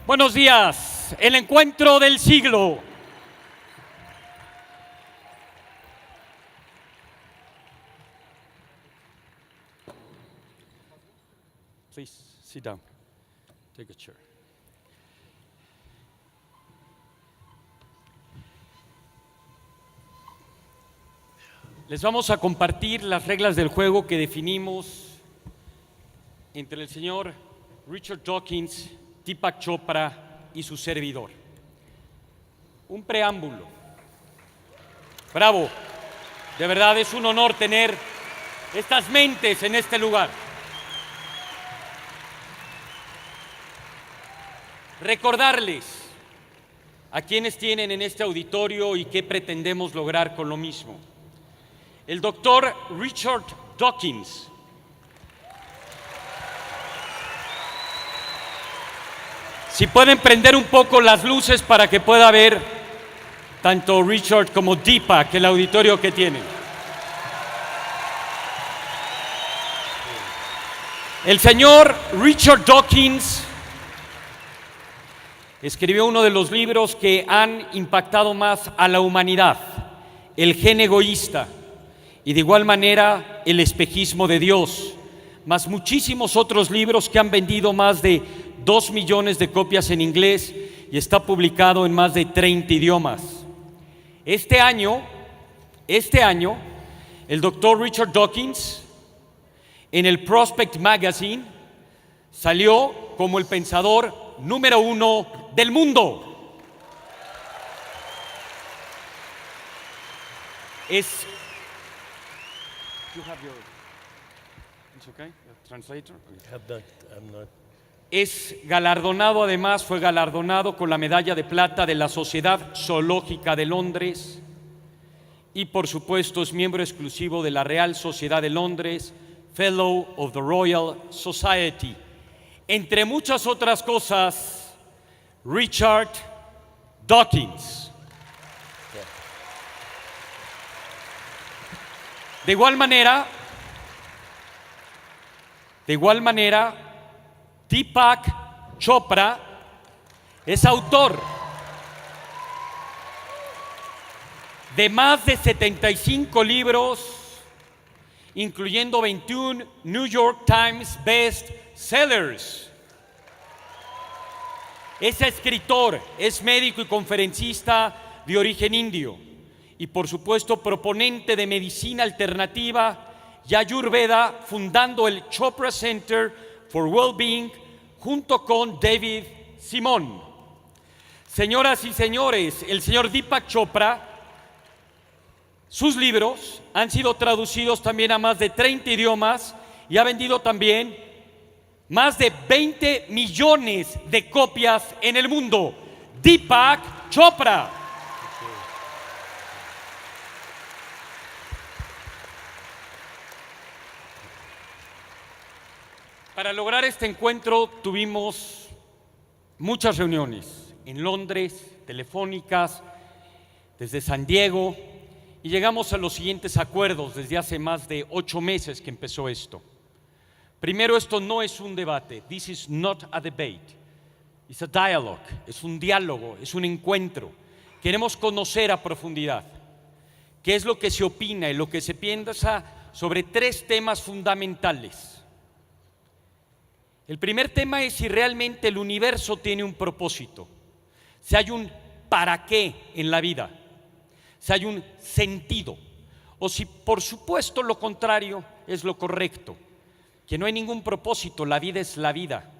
Buenos días, el encuentro del siglo. Please sit down. Take a chair. Les vamos a compartir las reglas del juego que definimos entre el señor Richard Dawkins, Deepak Chopra y su servidor. Un preámbulo. Bravo, de verdad es un honor tener estas mentes en este lugar. Recordarles a quienes tienen en este auditorio y qué pretendemos lograr con lo mismo. El doctor Richard Dawkins si pueden prender un poco las luces para que pueda ver tanto Richard como Deepak el auditorio que tienen. El señor Richard Dawkins escribió uno de los libros que han impactado más a la humanidad, El gen egoísta, y de igual manera El espejismo de Dios, más muchísimos otros libros que han vendido más de 2 millones de copias en inglés y está publicado en más de 30 idiomas. Este año, el doctor Richard Dawkins en el Prospect Magazine salió como el pensador número 1 del mundo. It's okay? Translator? Es galardonado, además, fue galardonado con la medalla de plata de la Sociedad Zoológica de Londres y, por supuesto, es miembro exclusivo de la Real Sociedad de Londres, Fellow of the Royal Society. Entre muchas otras cosas, Richard Dawkins. De igual manera, Deepak Chopra es autor de más de 75 libros, incluyendo 21 New York Times Best Sellers. Es escritor, es médico y conferencista de origen indio y, por supuesto, proponente de medicina alternativa y Ayurveda, fundando el Chopra Center for Wellbeing junto con David Simon. Señoras y señores, el señor Deepak Chopra, sus libros han sido traducidos también a más de 30 idiomas y ha vendido también más de 20 millones de copias en el mundo. Deepak Chopra. Para lograr este encuentro tuvimos muchas reuniones en Londres, telefónicas, desde San Diego, y llegamos a los siguientes acuerdos desde hace más de 8 meses que empezó esto. Primero, esto no es un debate. This is not a debate. It's a dialogue. Es un diálogo, es un encuentro. Queremos conocer a profundidad qué es lo que se opina y lo que se piensa sobre 3 temas fundamentales. El primer tema es si realmente el universo tiene un propósito, si hay un para qué en la vida, si hay un sentido, o si por supuesto lo contrario es lo correcto, que no hay ningún propósito, la vida es la vida,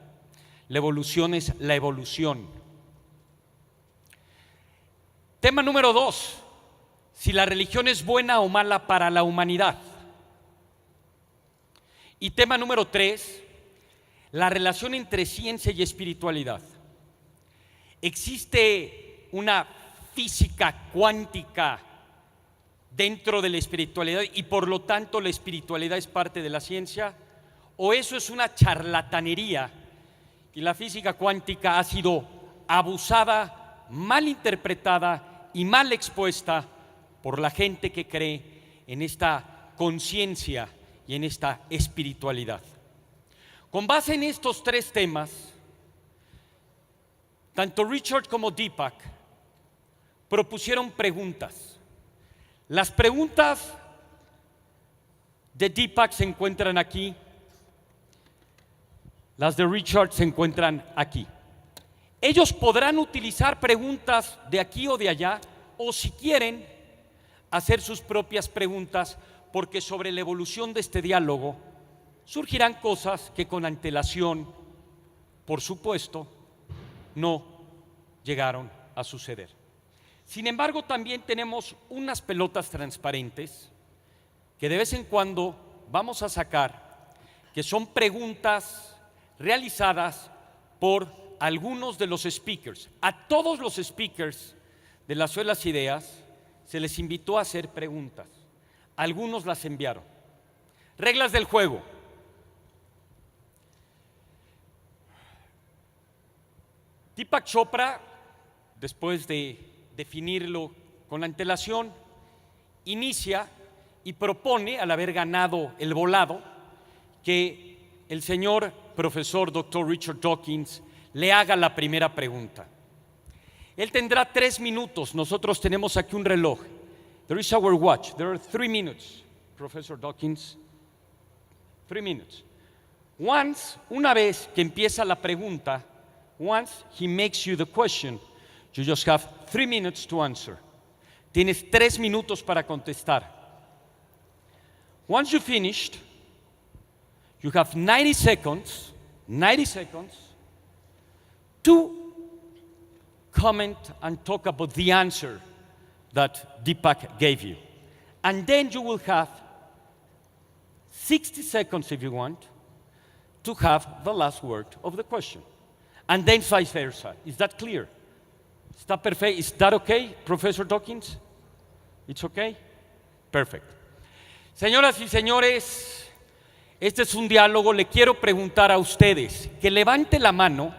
la evolución es la evolución. Tema número 2, si la religión es buena o mala para la humanidad. Y tema número 3, la relación entre ciencia y espiritualidad. ¿Existe una física cuántica dentro de la espiritualidad y por lo tanto la espiritualidad es parte de la ciencia? ¿O eso es una charlatanería y la física cuántica ha sido abusada, mal interpretada y mal expuesta por la gente que cree en esta conciencia y en esta espiritualidad? Con base en estos 3 temas, tanto Richard como Deepak propusieron preguntas. Las preguntas de Deepak se encuentran aquí, las de Richard se encuentran aquí. Ellos podrán utilizar preguntas de aquí o de allá, o si quieren, hacer sus propias preguntas, porque sobre la evolución de este diálogo surgirán cosas que con antelación, por supuesto, no llegaron a suceder. Sin embargo, también tenemos unas pelotas transparentes que de vez en cuando vamos a sacar, que son preguntas realizadas por algunos de los speakers. A todos los speakers de las Escuelas Ideas se les invitó a hacer preguntas. Algunos las enviaron. Reglas del juego. Deepak Chopra, después de definirlo con antelación, inicia y propone, al haber ganado el volado, que el señor profesor Dr. Richard Dawkins le haga la primera pregunta. Él tendrá 3 minutos. Nosotros tenemos aquí un reloj. There is our watch. There are 3 minutes, Professor Dawkins. 3 minutes. Una vez que empieza la pregunta, once he makes you the question, you just have 3 minutes to answer. Tienes 3 minutos para contestar. Once you finished, you have 90 seconds to comment and talk about the answer that Deepak gave you. And then you will have 60 seconds, if you want, to have the last word of the question. And then vice versa. Is that clear? ¿Está perfecto? Is that okay, Professor Dawkins? It's okay? Perfect. Señoras y señores, este es un diálogo. Le quiero preguntar a ustedes que levante la mano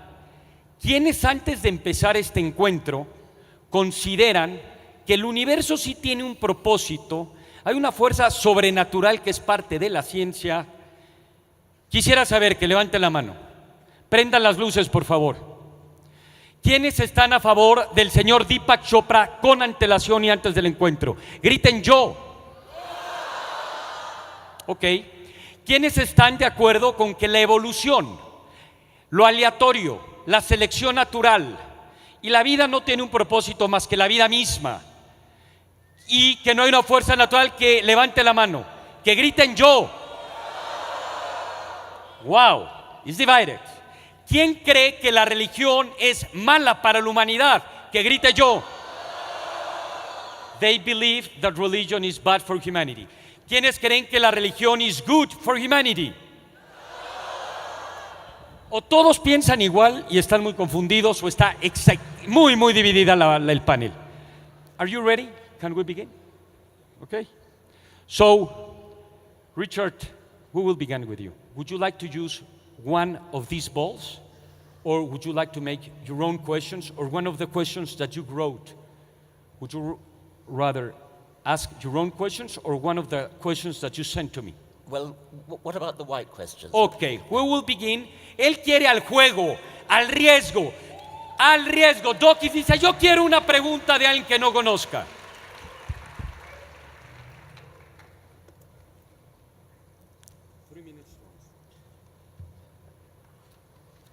quienes antes de empezar este encuentro consideran que el universo sí tiene un propósito, hay una fuerza sobrenatural que es parte de la ciencia. Quisiera saber que levante la mano. Prendan las luces, por favor. ¿Quiénes están a favor del señor Deepak Chopra con antelación y antes del encuentro? Griten yo. Ok. ¿Quiénes están de acuerdo con que la evolución, lo aleatorio, la selección natural y la vida no tiene un propósito más que la vida misma, y que no hay una fuerza natural? Que levante la mano, que griten yo. Wow, it's divided. ¿Quién cree que la religión es mala para la humanidad? Que grite yo. They believe that religion is bad for humanity. ¿Quiénes creen que la religión is good for humanity? O todos piensan igual y están muy confundidos, o está muy dividida el panel. Are you ready? Can we begin? Okay. So, Richard, we will begin with you. Would you like to use one of these balls, or would you like to make your own questions, or one of the questions that you wrote? Would you rather ask your own questions or one of the questions that you sent to me? Well, what about the white questions? Okay, we will begin. Él quiere al juego, al riesgo. Dawkins dice, yo quiero una pregunta de alguien que no conozca.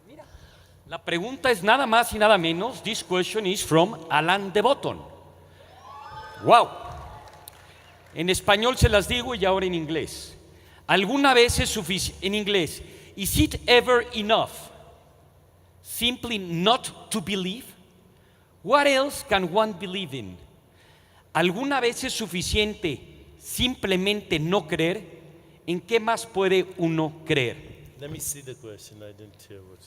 Mira, la pregunta es nada más y nada menos. This question is from Alan de Botton. Wow. En español se las digo y ahora en inglés. ¿Alguna vez es suficiente? En inglés, is it ever enough simply not to believe? What else can one believe in? ¿Alguna vez es suficiente simplemente no creer? ¿En qué más puede uno creer? Let me see the question. I didn't hear what.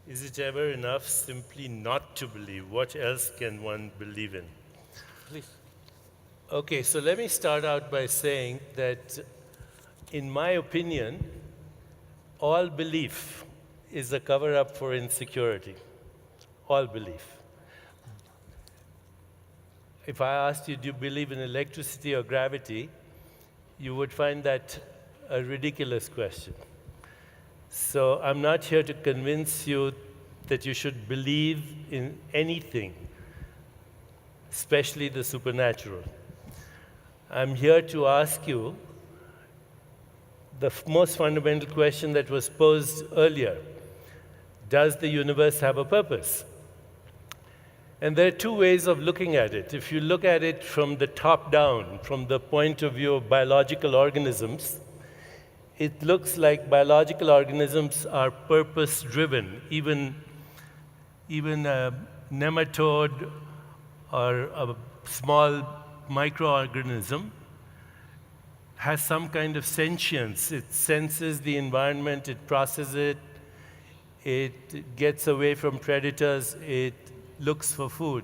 Is it ever enough simply not to believe? What else can one believe in? Please. Okay, so let me start out by saying that, in my opinion, all belief is a cover-up for insecurity. All belief. If I asked you, do you believe in electricity or gravity, you would find that a ridiculous question. So I'm not here to convince you that you should believe in anything, especially the supernatural. I'm here to ask you the most fundamental question that was posed earlier. Does the universe have a purpose? And there are two ways of looking at it. If you look at it from the top down, from the point of view of biological organisms, it looks like biological organisms are purpose-driven. Even a nematode or a small microorganism has some kind of sentience. It senses the environment, it processes it, it gets away from predators, it looks for food.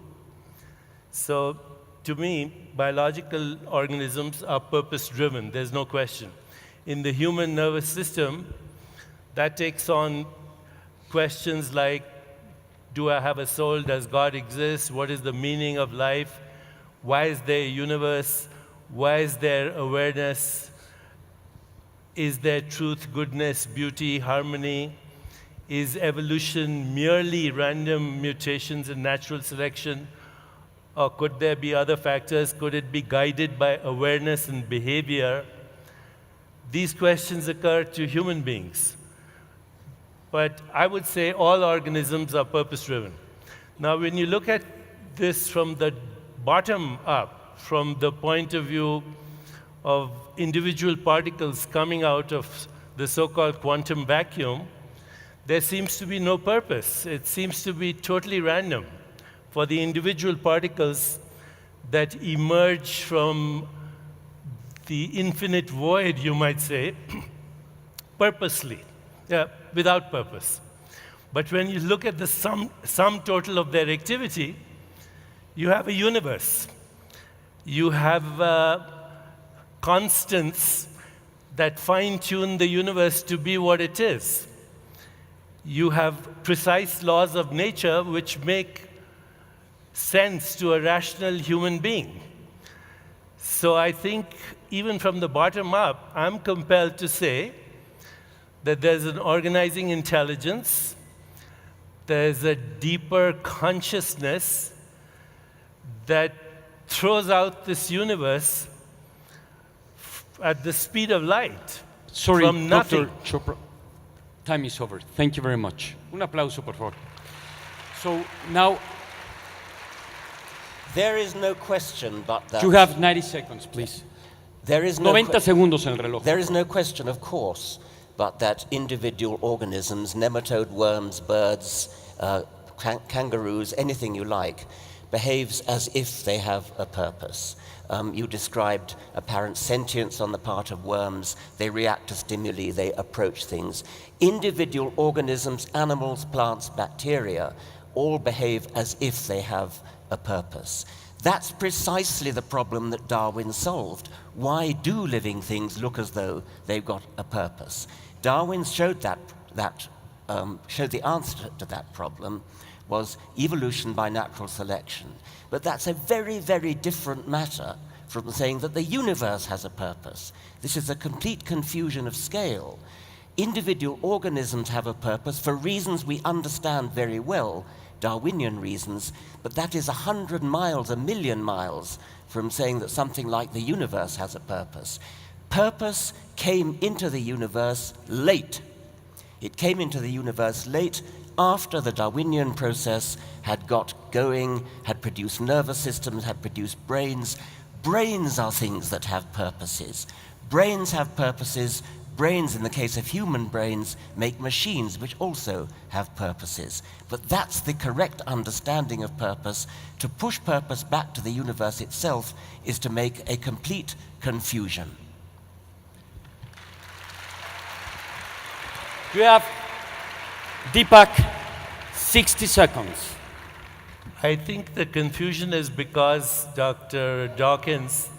So to me, biological organisms are purpose-driven, there's no question. In the human nervous system, that takes on questions like, do I have a soul? Does God exist? What is the meaning of life? Why is there a universe? Why is there awareness? Is there truth, goodness, beauty, harmony? Is evolution merely random mutations and natural selection? Or could there be other factors? Could it be guided by awareness and behavior? These questions occur to human beings. But I would say all organisms are purpose-driven. Now, when you look at this from the bottom up, from the point of view of individual particles coming out of the so-called quantum vacuum, there seems to be no purpose. It seems to be totally random for the individual particles that emerge from the infinite void, you might say, purposely, without purpose. But when you look at the sum total of their activity, you have a universe. You have constants that fine-tune the universe to be what it is. You have precise laws of nature which make sense to a rational human being. So I think even from the bottom up, I'm compelled to say that there's an organizing intelligence, there's a deeper consciousness that throws out this universe at the speed of light. Sorry, from nothing. Dr. Chopra. Time is over. Thank you very much. Un aplauso, por favor. So now There is no question but that... you have 90 seconds, please. There is no 90 segundos en el reloj. There is no question, of course, but that individual organisms, nematode worms, birds, kangaroos, anything you like, behaves as if they have a purpose. You described apparent sentience on the part of worms. They react to stimuli, they approach things. Individual organisms, animals, plants, bacteria, all behave as if they have a purpose. That's precisely the problem that Darwin solved. Why do living things look as though they've got a purpose? Darwin showed showed the answer to that problem was evolution by natural selection. But that's a very, very different matter from saying that the universe has a purpose. This is a complete confusion of scale. Individual organisms have a purpose for reasons we understand very well, Darwinian reasons, but that is 100 miles, 1 million miles from saying that something like the universe has a purpose. Purpose came into the universe late. It came into the universe late after the Darwinian process had got going, had produced nervous systems, had produced brains. Brains are things that have purposes. Brains have purposes. Brains, in the case of human brains, make machines which also have purposes. But that's the correct understanding of purpose. To push purpose back to the universe itself is to make a complete confusion. You have, Deepak, 60 seconds. I think the confusion is because Dr. Dawkins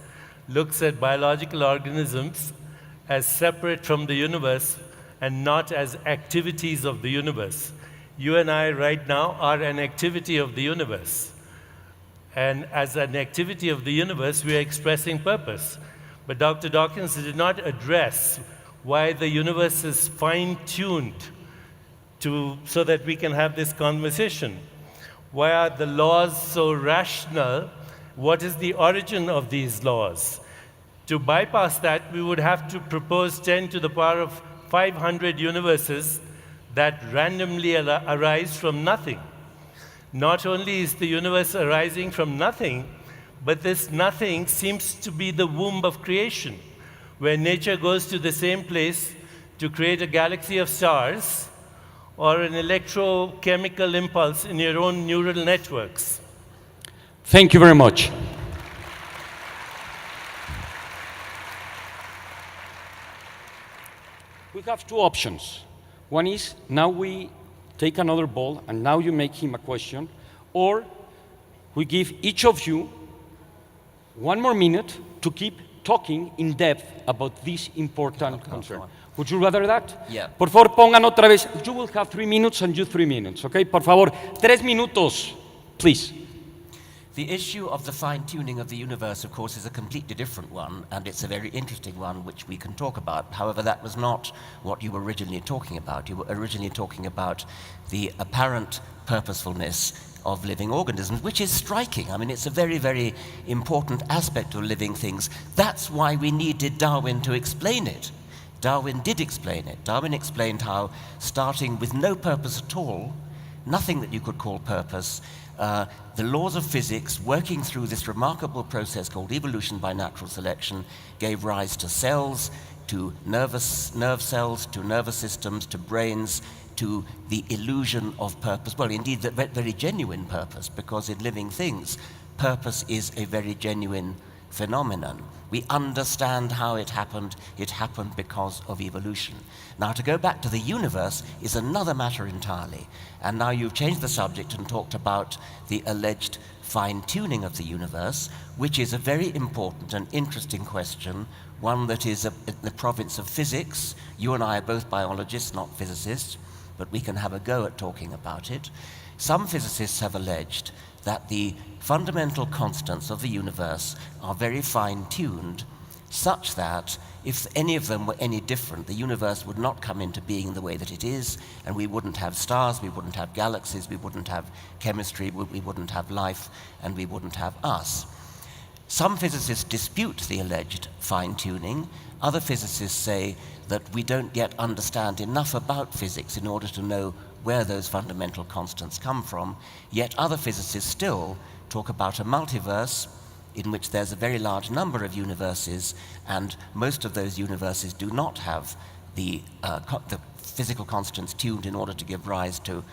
looks at biological organisms as separate from the universe and not as activities of the universe. You and I right now are an activity of the universe. And as an activity of the universe, we are expressing purpose. But Dr. Dawkins did not address why the universe is fine-tuned so that we can have this conversation. Why are the laws so rational? What is the origin of these laws? To bypass that, we would have to propose 10 to the power of 500 universes that randomly arise from nothing. Not only is the universe arising from nothing, but this nothing seems to be the womb of creation, where nature goes to the same place to create a galaxy of stars or an electrochemical impulse in your own neural networks. Thank you very much. We have two options. One is now we take another ball and now you make him a question, or we give each of you 1 more minute to keep talking in depth about this important concern. Would you rather that? Yeah. Por favor, pongan otra vez. You will have 3 minutes and you 3 minutes, okay? Por favor, 3 minutos, please. The issue of the fine-tuning of the universe, of course, is a completely different one, and it's a very interesting one which we can talk about. However, that was not what you were originally talking about. You were originally talking about the apparent purposefulness of living organisms, which is striking. I mean, it's a very, very important aspect of living things. That's why we needed Darwin to explain it. Darwin did explain it. Darwin explained how, starting with no purpose at all, nothing that you could call purpose, the laws of physics, working through this remarkable process called evolution by natural selection, gave rise to cells, to nerve cells, to nervous systems, to brains, to the illusion of purpose. Well, indeed, the very genuine purpose, because in living things, purpose is a very genuine phenomenon. We understand how it happened because of evolution. Now, to go back to the universe is another matter entirely. And now you've changed the subject and talked about the alleged fine-tuning of the universe, which is a very important and interesting question, one that is the province of physics. You and I are both biologists, not physicists, but we can have a go at talking about it. Some physicists have alleged that the fundamental constants of the universe are very fine-tuned, such that if any of them were any different, the universe would not come into being the way that it is, and we wouldn't have stars, we wouldn't have galaxies, we wouldn't have chemistry, we wouldn't have life, and we wouldn't have us. Some physicists dispute the alleged fine-tuning. Other physicists say that we don't yet understand enough about physics in order to know where those fundamental constants come from. Yet other physicists still talk about a multiverse in which there's a very large number of universes, and most of those universes do not have the physical constants tuned in order to give rise to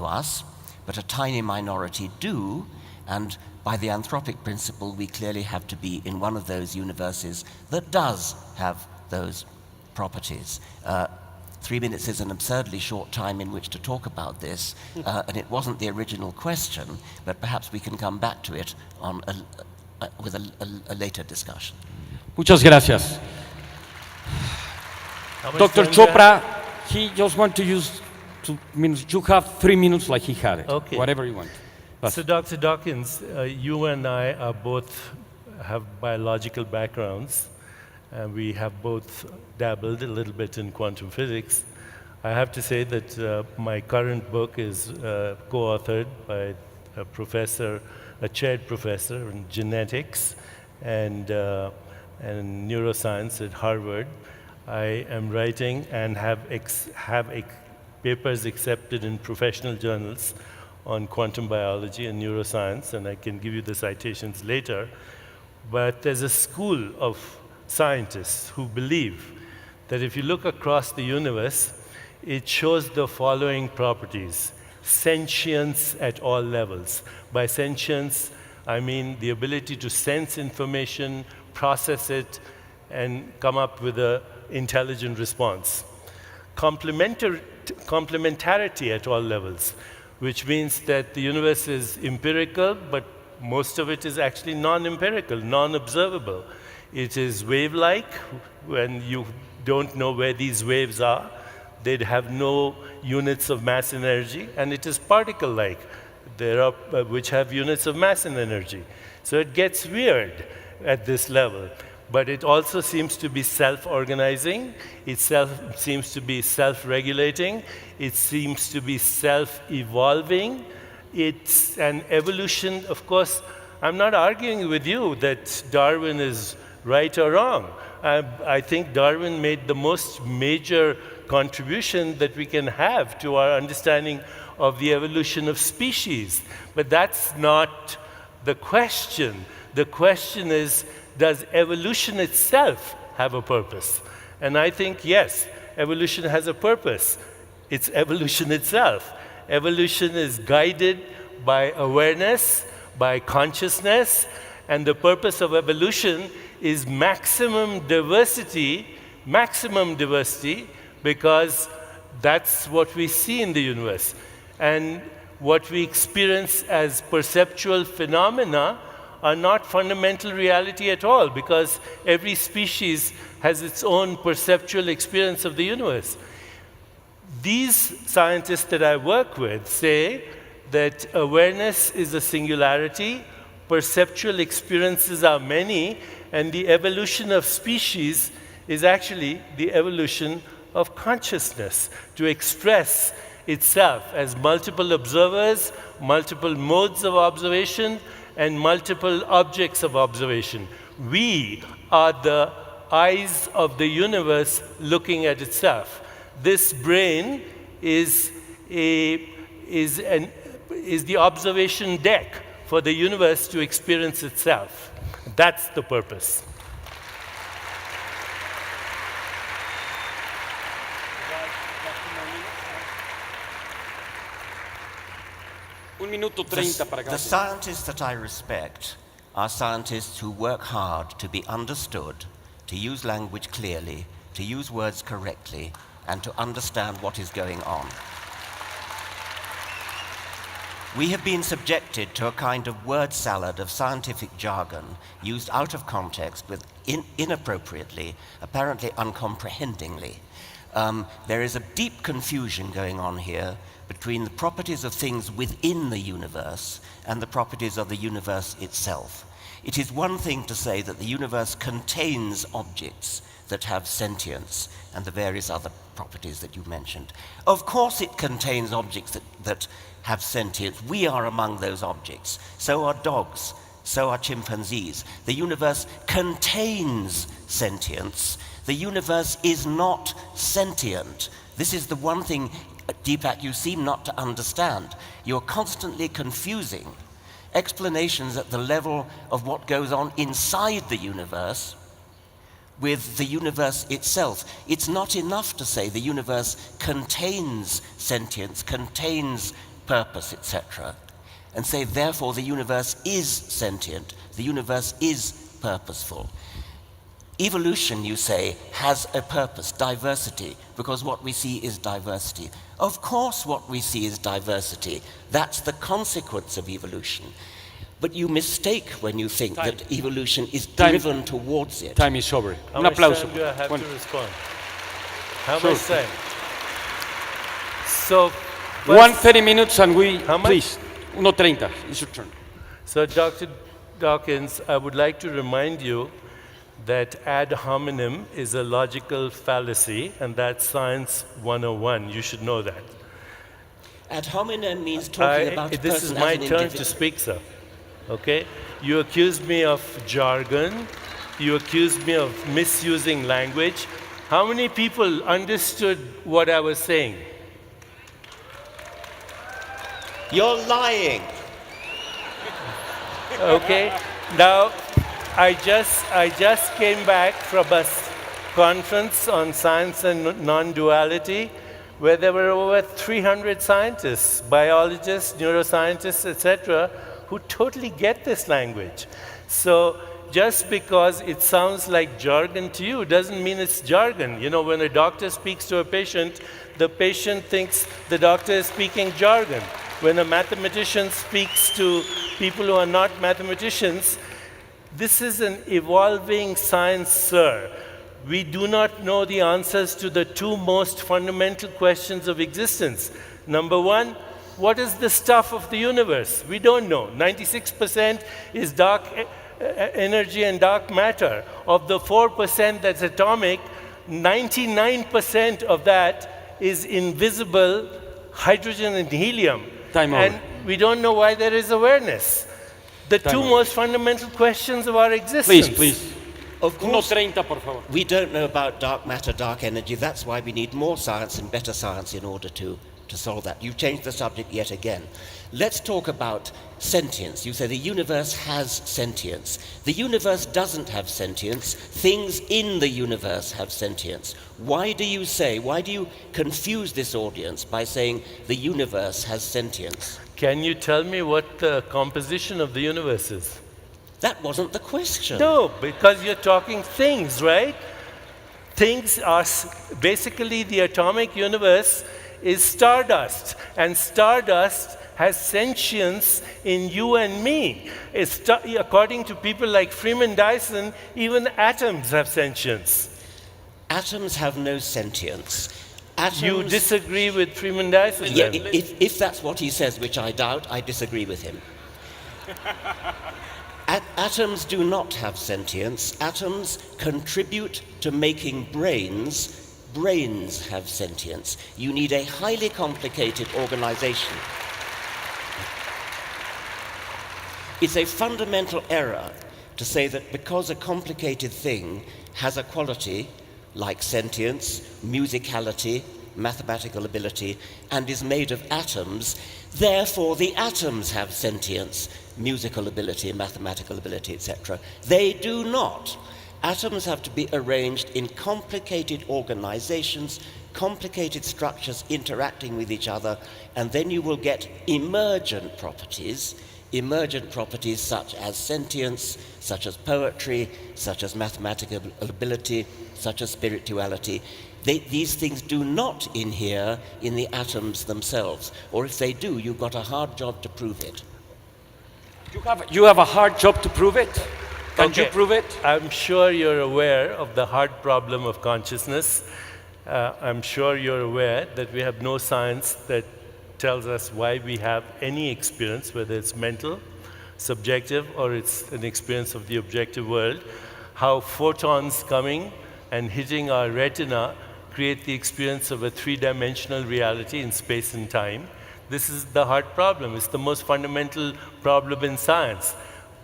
us, but a tiny minority do, and by the anthropic principle, we clearly have to be in one of those universes that does have those properties. 3 minutes is an absurdly short time in which to talk about this, and it wasn't the original question, but perhaps we can come back to it on with a later discussion. Muchas gracias. Dr. Chopra, he just want to use 2 minutes. You have 3 minutes like he had it. Okay. Whatever you want. So Dr. Dawkins, you and I are both have biological backgrounds, and we have both dabbled a little bit in quantum physics. I have to say that my current book is co-authored by a chaired professor in genetics and neuroscience at Harvard. I am writing and have papers accepted in professional journals on quantum biology and neuroscience, and I can give you the citations later. But there's a school of scientists who believe that if you look across the universe, it shows the following properties: sentience at all levels. By sentience, I mean the ability to sense information, process it, and come up with an intelligent response. Complementarity at all levels, which means that the universe is empirical, but most of it is actually non-empirical, non-observable. It is wave-like. When you don't know where these waves are, they'd have no units of mass and energy, and it is particle-like, which have units of mass and energy. So it gets weird at this level. but it also seems to be self-organizing, seems to be self-regulating, it seems to be self-evolving. It's an evolution. Of course, I'm not arguing with you that Darwin is right or wrong. I think Darwin made the most major contribution that we can have to our understanding of the evolution of species. But that's not the question. The question is, does evolution itself have a purpose? And I think, yes, evolution has a purpose. It's evolution itself. Evolution is guided by awareness, by consciousness, and the purpose of evolution is maximum diversity, because that's what we see in the universe. And what we experience as perceptual phenomena are not fundamental reality at all, because every species has its own perceptual experience of the universe. These scientists that I work with say that awareness is a singularity, perceptual experiences are many, and the evolution of species is actually the evolution of consciousness to express itself as multiple observers, multiple modes of observation, and multiple objects of observation. We are the eyes of the universe looking at itself. This brain is the observation deck for the universe to experience itself. That's the purpose. Un minuto 30 para cada The scientists that I respect are scientists who work hard to be understood, to use language clearly, to use words correctly, and to understand what is going on. We have been subjected to a kind of word salad of scientific jargon used out of context with inappropriately, apparently uncomprehendingly. There is a deep confusion going on here between the properties of things within the universe and the properties of the universe itself. It is one thing to say that the universe contains objects that have sentience and the various other properties that you mentioned. Of course it contains objects that have sentience. We are among those objects. So are dogs. So are chimpanzees. The universe contains sentience. The universe is not sentient. This is the one thing, Deepak, you seem not to understand. You're constantly confusing explanations at the level of what goes on inside the universe with the universe itself. It's not enough to say the universe contains sentience, contains purpose, etc., and say, therefore, the universe is sentient, the universe is purposeful. Evolution, you say, has a purpose, diversity, because what we see is diversity. Of course what we see is diversity. That's the consequence of evolution. But you mistake when you think that evolution is driven towards it. Time is over. How Un much aplauso. time do I have to respond? How Sure. much time? So, 1:30 minutes and we, How much? please, 1:30, it's your turn. So, Dr. Dawkins, I would like to remind you that ad hominem is a logical fallacy, and that's Science 101. You should know that. Ad hominem means talking about a person This is my as an turn individual. to speak, sir. Okay? You accuse me of jargon. You accuse me of misusing language. How many people understood what I was saying? You're lying. Okay? Now, I just came back from a conference on science and non-duality where there were over 300 scientists, biologists, neuroscientists, etc., who totally get this language. So just because it sounds like jargon to you doesn't mean it's jargon. You know, when a doctor speaks to a patient, the patient thinks the doctor is speaking jargon. When a mathematician speaks to people who are not mathematicians, this is an evolving science, sir. We do not know the answers to the two most fundamental questions of existence. Number one, what is the stuff of the universe? We don't know. 96% is dark energy and dark matter. Of the 4% that's atomic, 99% of that is invisible hydrogen and helium. Time over. And we don't know why there is awareness. The Time two over. most fundamental questions of our existence. Please. Of course, 1:30, por favor. we don't know about dark matter, dark energy. That's why we need more science and better science in order to solve that. You've changed the subject yet again. Let's talk about sentience. You say the universe has sentience. The universe doesn't have sentience. Things in the universe have sentience. Why do you confuse this audience by saying the universe has sentience? Can you tell me what the composition of the universe is? That wasn't the question. No, because you're talking things, right? Things are basically the atomic universe is stardust, and stardust has sentience in you and me. According to people like Freeman Dyson, even atoms have sentience. Atoms have no sentience. You disagree with Freeman Dyson? Yeah, then? if that's what he says, which I doubt, I disagree with him. Atoms do not have sentience. Atoms contribute to making brains. Brains have sentience. You need a highly complicated organization. It's a fundamental error to say that because a complicated thing has a quality like sentience, musicality, mathematical ability, and is made of atoms, therefore the atoms have sentience, musical ability, mathematical ability, etc. They do not. Atoms have to be arranged in complicated organizations, complicated structures interacting with each other, and then you will get emergent properties such as sentience, such as poetry, such as mathematical ability, such as spirituality. These things do not inhere in the atoms themselves, or if they do, you've got a hard job to prove it. You have a hard job to prove it. Can you prove it? I'm sure you're aware of the hard problem of consciousness. I'm sure you're aware that we have no science that tells us why we have any experience, whether it's mental, subjective, or it's an experience of the objective world. How photons coming and hitting our retina create the experience of a three-dimensional reality in space and time. This is the hard problem. It's the most fundamental problem in science.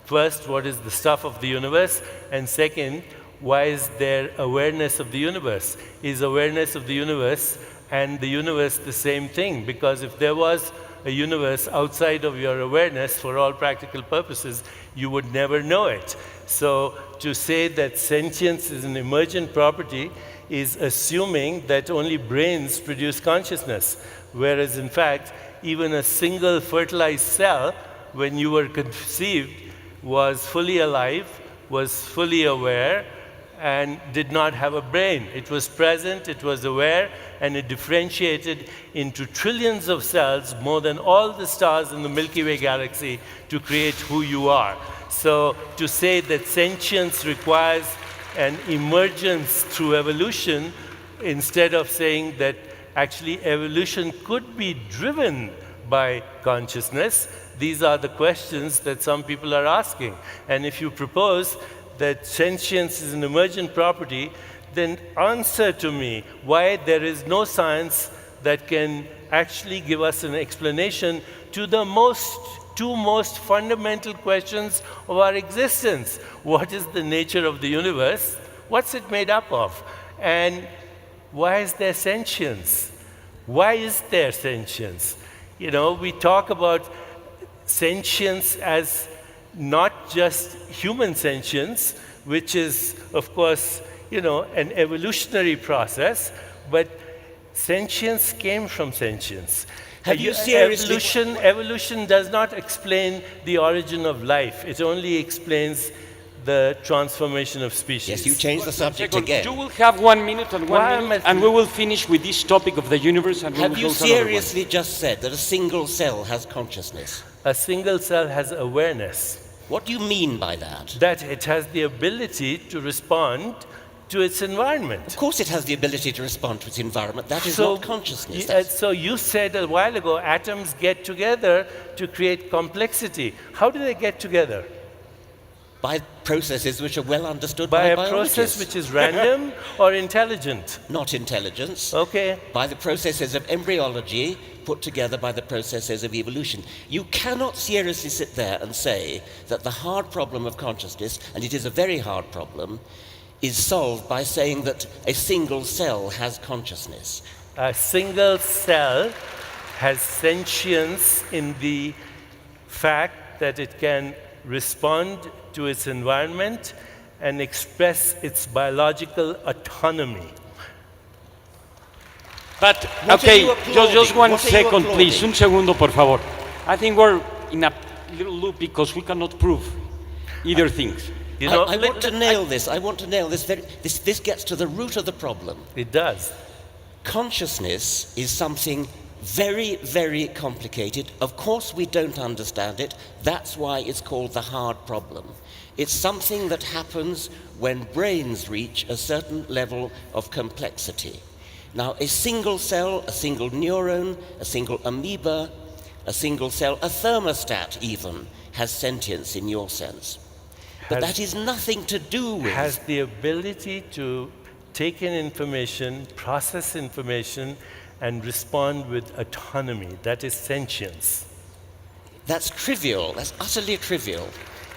First, what is the stuff of the universe? And second, why is there awareness of the universe? Is awareness of the universe and the universe the same thing? Because if there was a universe outside of your awareness, for all practical purposes, you would never know it. So to say that sentience is an emergent property is assuming that only brains produce consciousness, whereas in fact, even a single fertilized cell, when you were conceived, was fully alive, was fully aware, and did not have a brain. It was present, it was aware, and it differentiated into trillions of cells, more than all the stars in the Milky Way galaxy, to create who you are. So to say that sentience requires an emergence through evolution, instead of saying that actually evolution could be driven by consciousness, these are the questions that some people are asking. And if you propose that sentience is an emergent property, then answer to me why there is no science that can actually give us an explanation to the two most fundamental questions of our existence. What is the nature of the universe? What's it made up of? And why is there sentience? Why is there sentience? You know, we talk about sentience as not just human sentience, which is, of course, you know, an evolutionary process, but sentience came from sentience. Have you seriously... Evolution does not explain the origin of life. It only explains the transformation of species. Yes, you changed the subject Second, again. you will have 1 minute and and we will finish with this topic of the universe. And Have you seriously just said that a single cell has consciousness? A single cell has awareness. What do you mean by that? That it has the ability to respond to its environment. Of course it has the ability to respond to its environment. That is not consciousness. So you said a while ago, atoms get together to create complexity. How do they get together? by processes which are well understood By by a biologists. process which is random or intelligent? Not intelligence. Okay. By the processes of embryology put together by the processes of evolution. You cannot seriously sit there and say that the hard problem of consciousness, and it is a very hard problem, is solved by saying that a single cell has consciousness. A single cell has sentience in the fact that it can respond to its environment and express its biological autonomy. But, What are okay, you applauding? just one What are you second, please. applauding? Un segundo, por favor. I think we're in a little loop because we cannot prove either things. You know, I want to nail this. I want to nail this. This gets to the root of the problem. it does. Consciousness is something very, very complicated. Of course, we don't understand it. That's why it's called the hard problem. It's something that happens when brains reach a certain level of complexity. Now, a single cell, a single neuron, a single amoeba, a single cell, a thermostat even, has sentience in your sense. But that is nothing to do with... Has the ability to take in information, process information, and respond with autonomy. That is sentience. That's trivial. That's utterly trivial.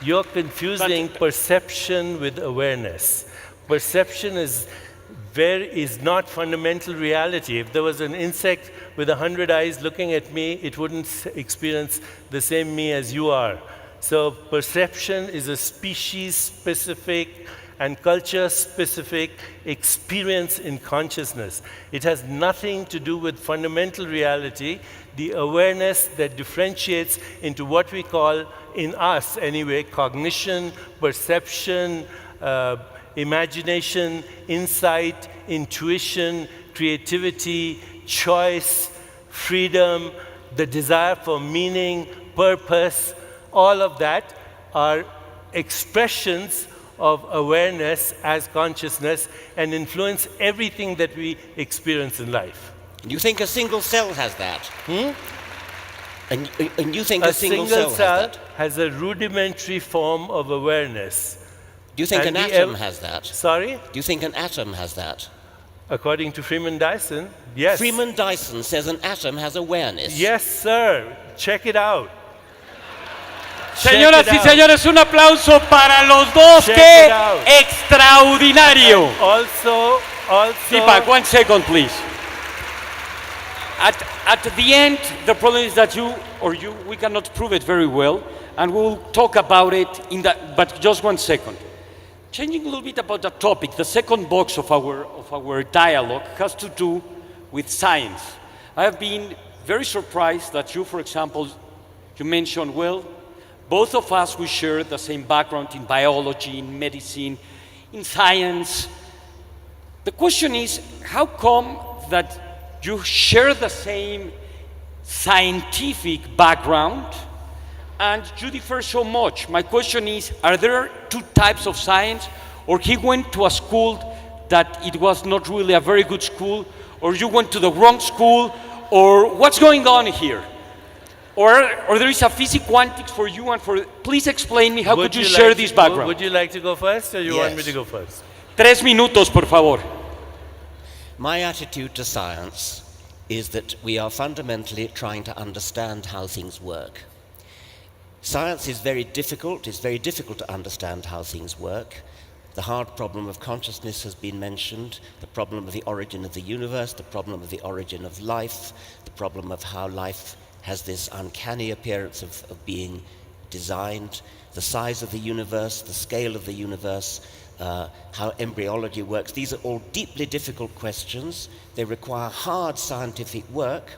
You're confusing perception with awareness. Perception is not fundamental reality. If there was an insect with 100 eyes looking at me, it wouldn't experience the same me as you are. So perception is a species-specific and culture-specific experience in consciousness. It has nothing to do with fundamental reality, the awareness that differentiates into what we call, in us anyway, cognition, perception, imagination, insight, intuition, creativity, choice, freedom, the desire for meaning, purpose. All of that are expressions of awareness as consciousness and influence everything that we experience in life. You think a single cell has that? And you think A a single cell has that? has a rudimentary form of awareness. Do you think And an we atom ev- has that? Sorry? Do you think an atom has that? According to Freeman Dyson, yes. Freeman Dyson says an atom has awareness. Yes, sir. Check it out. Señoras Check y it out. señores, un aplauso para los dos. Check ¡Qué it out. extraordinario! Also, Deepak, 1 second, please. At the end, the problem is that we cannot prove it very well, and we'll talk about it but just 1 second. Changing a little bit about the topic, the second box of our dialogue has to do with science. I have been very surprised that you, for example, you mentioned, well, both of us, we share the same background in biology, in medicine, in science. The question is, how come that you share the same scientific background and you differ so much? My question is, are there two types of science? Or he went to a school that it was not really a very good school, or you went to the wrong school, or what's going on here? Or there is a physics quantics for you and for... Please explain me, how could you share this background? Would you like to go first, or you want me Yes. to go first? 3 minutos, por favor. My attitude to science is that we are fundamentally trying to understand how things work. Science is very difficult. It's very difficult to understand how things work. The hard problem of consciousness has been mentioned, the problem of the origin of the universe, the problem of the origin of life, the problem of how life has this uncanny appearance of being designed, the size of the universe, the scale of the universe, how embryology works. These are all deeply difficult questions. They require hard scientific work,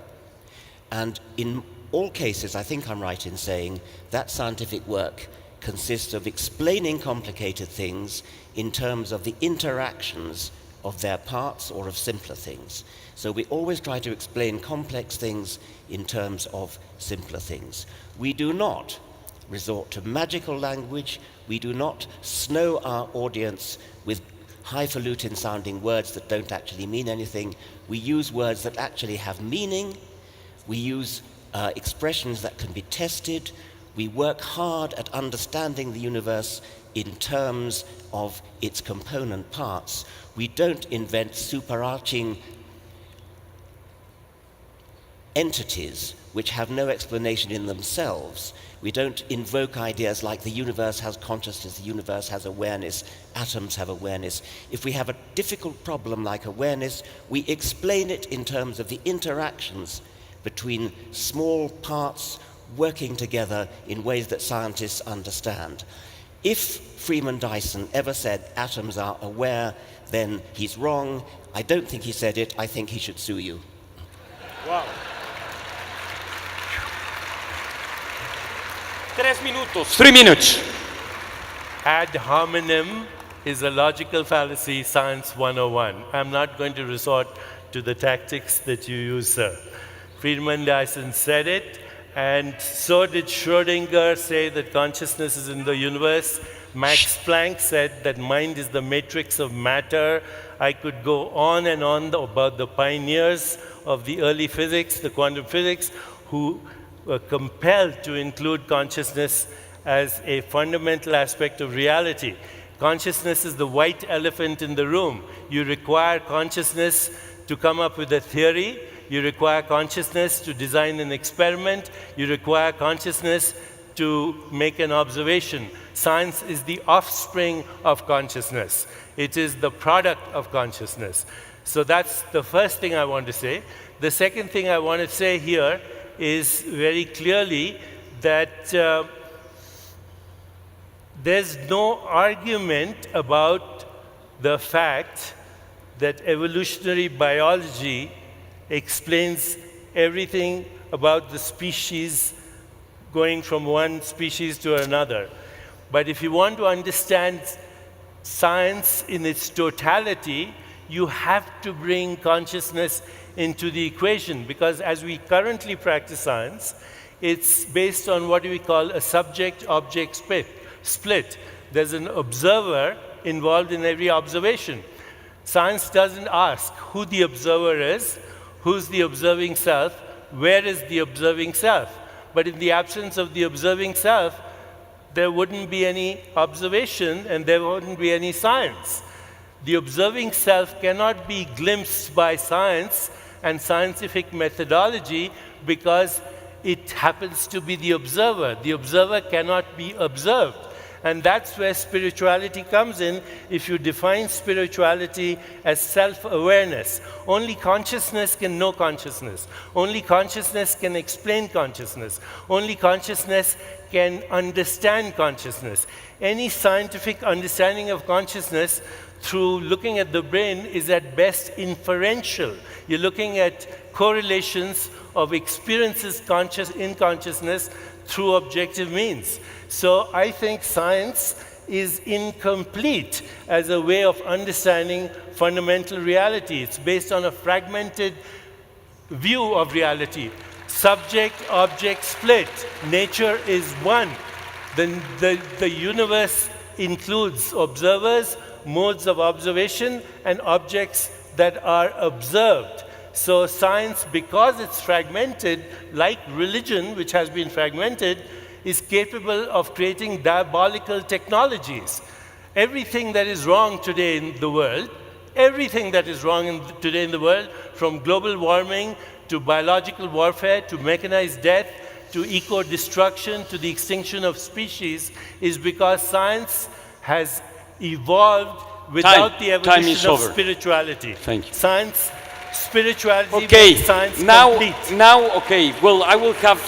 and in all cases, I think I'm right in saying that scientific work consists of explaining complicated things in terms of the interactions of their parts or of simpler things. So we always try to explain complex things in terms of simpler things. We do not resort to magical language. We do not snow our audience with highfalutin sounding words that don't actually mean anything. We use words that actually have meaning. We use expressions that can be tested. We work hard at understanding the universe in terms of its component parts. We don't invent superarching entities which have no explanation in themselves. We don't invoke ideas like the universe has consciousness, the universe has awareness, atoms have awareness. If we have a difficult problem like awareness, we explain it in terms of the interactions between small parts working together in ways that scientists understand. If Freeman Dyson ever said atoms are aware, then he's wrong. I don't think he said it. I think he should sue you. Wow. 3 minutos. 3 minutes. Ad hominem is a logical fallacy, science 101. I'm not going to resort to the tactics that you use, sir. Friedman Dyson said it, and so did Schrödinger say that consciousness is in the universe. Max Planck said that mind is the matrix of matter. I could go on and on about the pioneers of the early physics, the quantum physics, who were compelled to include consciousness as a fundamental aspect of reality. Consciousness is the white elephant in the room. You require consciousness to come up with a theory. You require consciousness to design an experiment. You require consciousness to make an observation. Science is the offspring of consciousness. It is the product of consciousness. So that's the first thing I want to say. The second thing I want to say here is very clearly that there's no argument about the fact that evolutionary biology explains everything about the species going from one species to another. But if you want to understand science in its totality, you have to bring consciousness into the equation, because as we currently practice science, it's based on what we call a subject-object split. There's an observer involved in every observation. Science doesn't ask who the observer is, who's the observing self, where is the observing self. But in the absence of the observing self, there wouldn't be any observation and there wouldn't be any science. The observing self cannot be glimpsed by science and scientific methodology because it happens to be the observer. The observer cannot be observed. And that's where spirituality comes in if you define spirituality as self-awareness. Only consciousness can know consciousness. Only consciousness can explain consciousness. Only consciousness can understand consciousness. Any scientific understanding of consciousness through looking at the brain is at best inferential. You're looking at correlations of experiences in consciousness through objective means. So I think science is incomplete as a way of understanding fundamental reality. It's based on a fragmented view of reality. Subject-object split. Nature is one. The universe includes observers, modes of observation, and objects that are observed. So science, because it's fragmented, like religion, which has been fragmented, is capable of creating diabolical technologies. Everything that is wrong today in the world, today in the world, from global warming to biological warfare to mechanized death to eco-destruction to the extinction of species, is because science has evolved without the evolution of spirituality. Thank you. Spirituality makes science complete. Okay. Well, I will have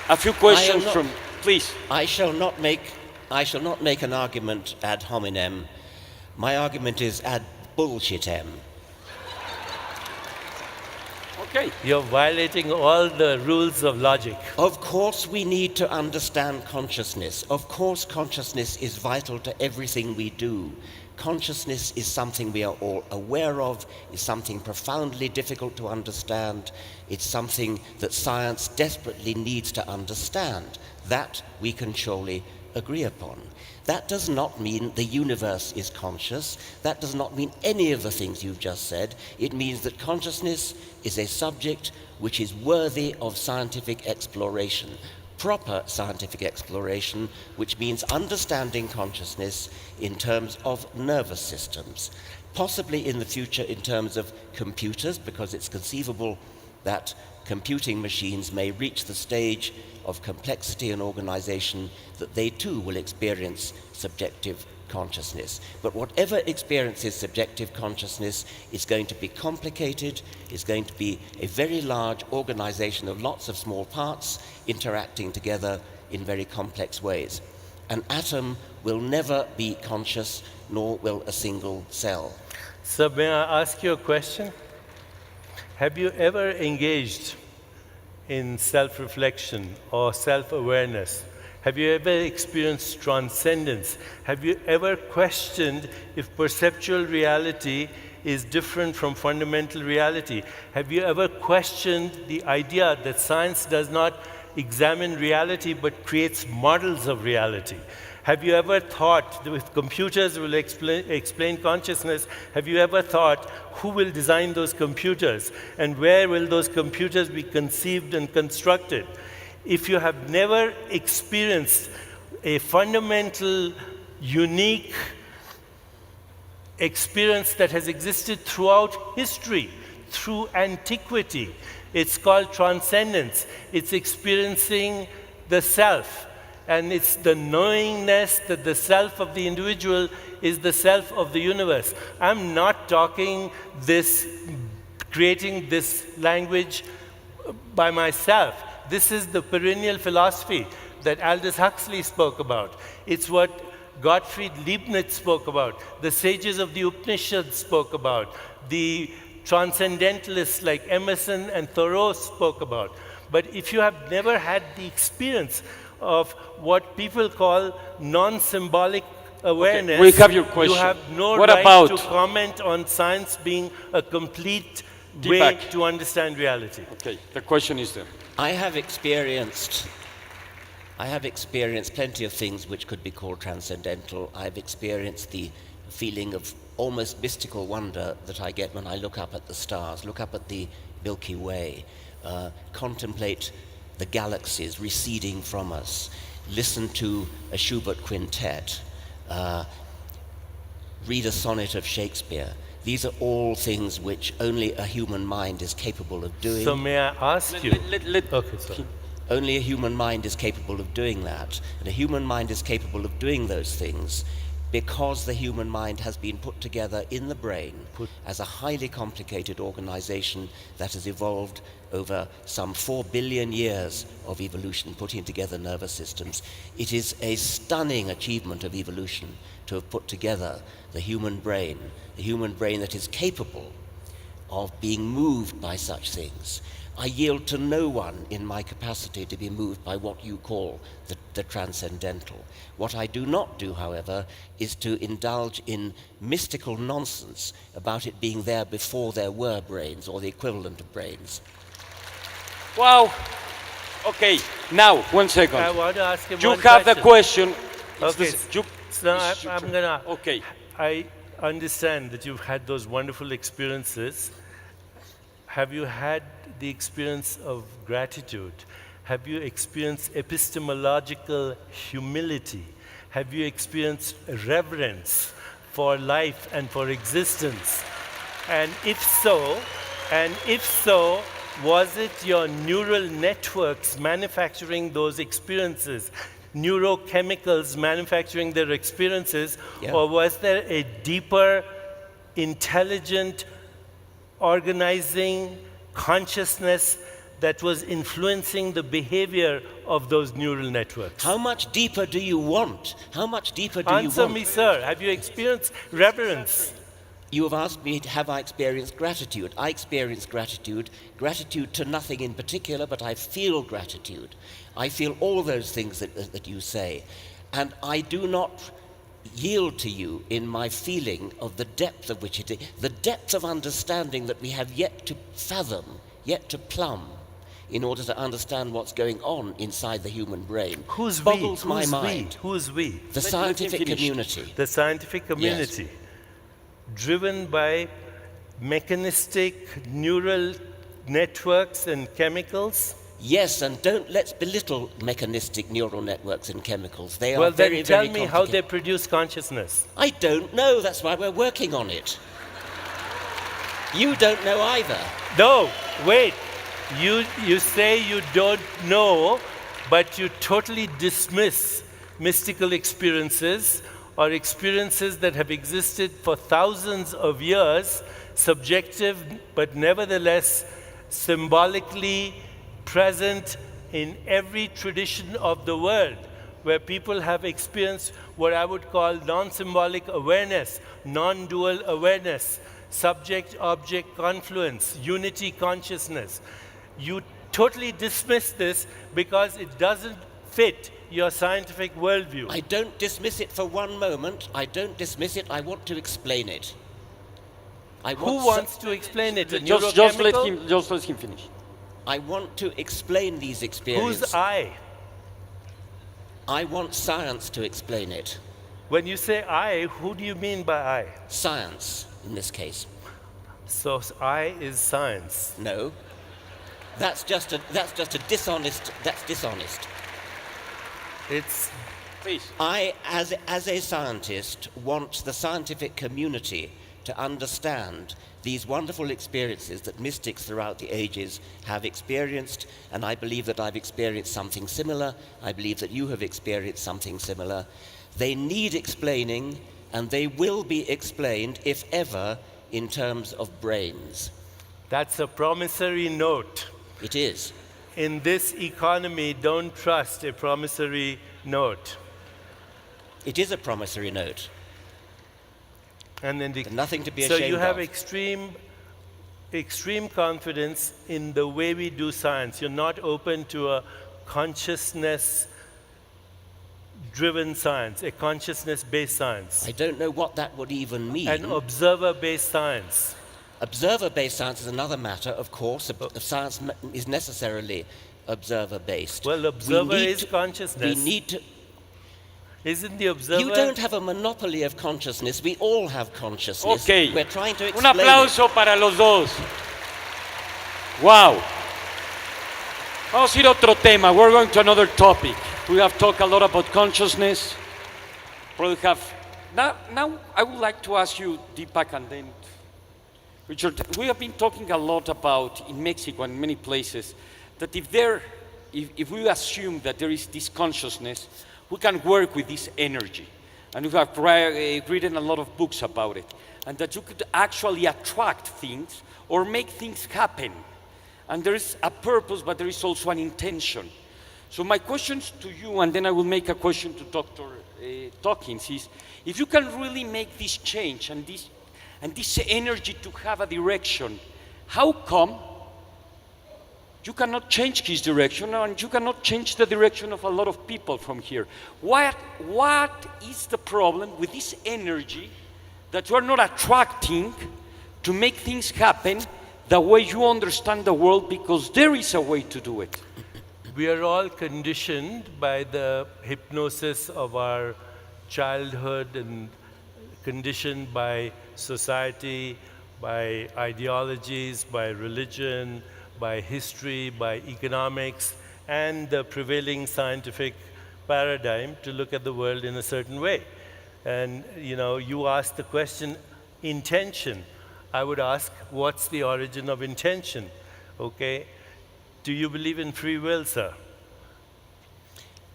a few questions from. Please. I shall not make an argument ad hominem. My argument is ad bullshitem. Okay. You're violating all the rules of logic. Of course we need to understand consciousness. Of course consciousness is vital to everything we do. Consciousness is something we are all aware of, is something profoundly difficult to understand. It's something that science desperately needs to understand. That we can surely agree upon. That does not mean the universe is conscious. That does not mean any of the things you've just said. It means that consciousness is a subject which is worthy of scientific exploration. proper scientific exploration, which means understanding consciousness in terms of nervous systems, possibly in the future in terms of computers, because it's conceivable that computing machines may reach the stage of complexity and organization that they too will experience subjective consciousness. But whatever experiences subjective consciousness is going to be complicated, is going to be a very large organization of lots of small parts interacting together in very complex ways. An atom will never be conscious, nor will a single cell. So may I ask you a question? Have you ever engaged in self-reflection or self-awareness? Have you ever experienced transcendence? Have you ever questioned if perceptual reality is different from fundamental reality? Have you ever questioned the idea that science does not examine reality but creates models of reality? Have you ever thought that if computers will explain consciousness, have you ever thought who will design those computers and where will those computers be conceived and constructed? If you have never experienced a fundamental, unique experience that has existed throughout history, through antiquity, it's called transcendence. It's experiencing the self. And it's the knowingness that the self of the individual is the self of the universe. I'm not talking this, creating this language by myself. This is the perennial philosophy that Aldous Huxley spoke about. It's what Gottfried Leibniz spoke about, the sages of the Upanishads spoke about, the transcendentalists like Emerson and Thoreau spoke about. But if you have never had the experience of what people call non-symbolic awareness, okay, we have your question. You have no what right about to comment on science being a complete Deepak way to understand reality. Okay, the question is there. I have experienced plenty of things which could be called transcendental. I've experienced the feeling of almost mystical wonder that I get when I look up at the stars, look up at the Milky Way, contemplate the galaxies receding from us, listen to a Schubert quintet, read a sonnet of Shakespeare. These are all things which only a human mind is capable of doing. So may I ask you? Okay, sorry. Only a human mind is capable of doing that. And a human mind is capable of doing those things because the human mind has been put together in the brain as a highly complicated organization that has evolved over some 4 billion years of evolution, putting together nervous systems. It is a stunning achievement of evolution to have put together the human brain that is capable of being moved by such things. I yield to no one in my capacity to be moved by what you call the transcendental. What I do not do, however, is to indulge in mystical nonsense about it being there before there were brains or the equivalent of brains. Wow. Okay, now, 1 second. I want to ask you You one have the question. Okay, so I'm going to... Okay. I understand that you've had those wonderful experiences. Have you had the experience of gratitude? Have you experienced epistemological humility? Have you experienced reverence for life and for existence? And if so, was it your neural networks manufacturing those experiences, neurochemicals manufacturing their experiences, or was there a deeper, intelligent, organizing consciousness that was influencing the behavior of those neural networks? How much deeper do you want? How much deeper do you want? Answer me, sir. Have you experienced reverence? You have asked me, have I experienced gratitude? I experience gratitude to nothing in particular, but I feel gratitude. I feel all those things that you say. And I do not yield to you in my feeling of the depth of which it is, the depth of understanding that we have yet to fathom, yet to plumb, in order to understand what's going on inside the human brain. Who's boggles we? my Who's mind. We? Who's we? The scientific community. The scientific community. Yes. Driven by mechanistic neural networks and chemicals? Yes, and let's belittle mechanistic neural networks and chemicals. They are Well, very, then tell very me how they complicated. produce consciousness. I don't know, that's why we're working on it. You don't know either. No, wait. You say you don't know, but you totally dismiss mystical experiences or experiences that have existed for thousands of years, subjective, but nevertheless symbolically present in every tradition of the world, where people have experienced what I would call non-symbolic awareness, non-dual awareness, subject-object confluence, unity consciousness. You totally dismiss this because it doesn't fit your scientific worldview. I don't dismiss it for one moment. I don't dismiss it. I want to explain it. Who wants to explain it? A Just let him finish. I want to explain these experiences. Who's I? I want science to explain it. When you say I, who do you mean by I? Science, in this case. So I is science. No. That's just a dishonest, that's dishonest. It's Please. I, as a scientist, want the scientific community to understand these wonderful experiences that mystics throughout the ages have experienced, and I believe that I've experienced something similar. I believe that you have experienced something similar. They need explaining, and they will be explained, if ever, in terms of brains. That's a promissory note. It is. In this economy, don't trust a promissory note. It is a promissory note. And then Nothing to be so ashamed you have of. extreme confidence in the way we do science. You're not open to a consciousness-driven science, a consciousness-based science, I don't know what that would even mean. an observer-based science. Observer-based science is another matter, of course. Science is necessarily observer-based. Well, observer is consciousness. We need to... Isn't the observer? You don't have a monopoly of consciousness. We all have consciousness. Okay. We're trying to Un explain aplauso para los dos. Wow. Vamos a ir a otro tema. We're going to another topic. We have talked a lot about consciousness. Probably have. Now I would like to ask you, Deepak, and then Richard. We have been talking a lot about in Mexico and many places that if we assume that there is this consciousness, we can work with this energy. And we have written a lot of books about it. And that you could actually attract things or make things happen. And there is a purpose, but there is also an intention. So my questions to you, and then I will make a question to Dr. Dawkins, is if you can really make this change and this energy to have a direction, how come you cannot change his direction and you cannot change the direction of a lot of people from here? What is the problem with this energy that you are not attracting to make things happen the way you understand the world, because there is a way to do it? We are all conditioned by the hypnosis of our childhood and conditioned by society, by ideologies, by religion, by history, by economics, and the prevailing scientific paradigm to look at the world in a certain way. And you asked the question, intention. I would ask, what's the origin of intention? Okay. Do you believe in free will, sir?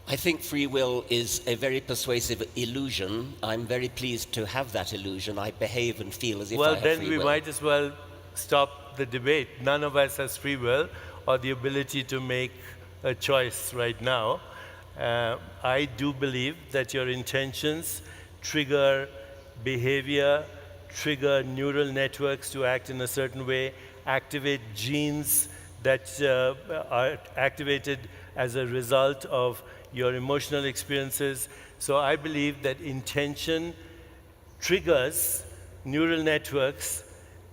I think free will is a very persuasive illusion. I'm very pleased to have that illusion. I behave and feel as if I have free will. Well, then we might as well stop the debate. None of us has free will or the ability to make a choice right now. I do believe that your intentions trigger behavior, trigger neural networks to act in a certain way, activate genes that are activated as a result of your emotional experiences. So I believe that intention triggers neural networks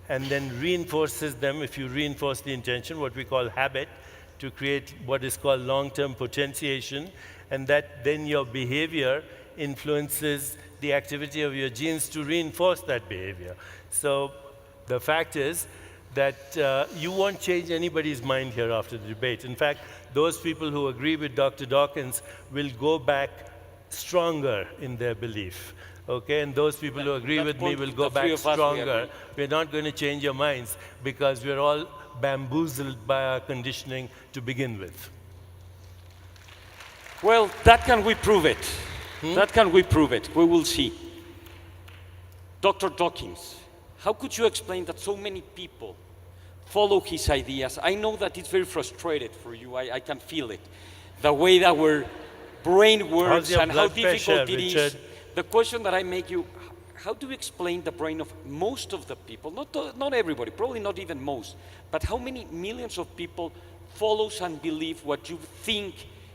and then reinforces them if you reinforce the intention, what we call habit, to create what is called long-term potentiation, and that then your behavior influences the activity of your genes to reinforce that behavior. So the fact is that you won't change anybody's mind here after the debate. In fact, those people who agree with Dr. Dawkins will go back stronger in their belief. Okay, and those people who agree with me will go back stronger. We're not going to change your minds because we're all bamboozled by our conditioning to begin with. Well, that can we prove it? That can we prove it? We will see. Dr. Dawkins, how could you explain that so many people follow his ideas? I know that it's very frustrated for you. I can feel it. The way that our brain works and how difficult it is. The question that I make you, how do you explain the brain of most of the people, not everybody, probably not even most, but how many millions of people follows and believe what you think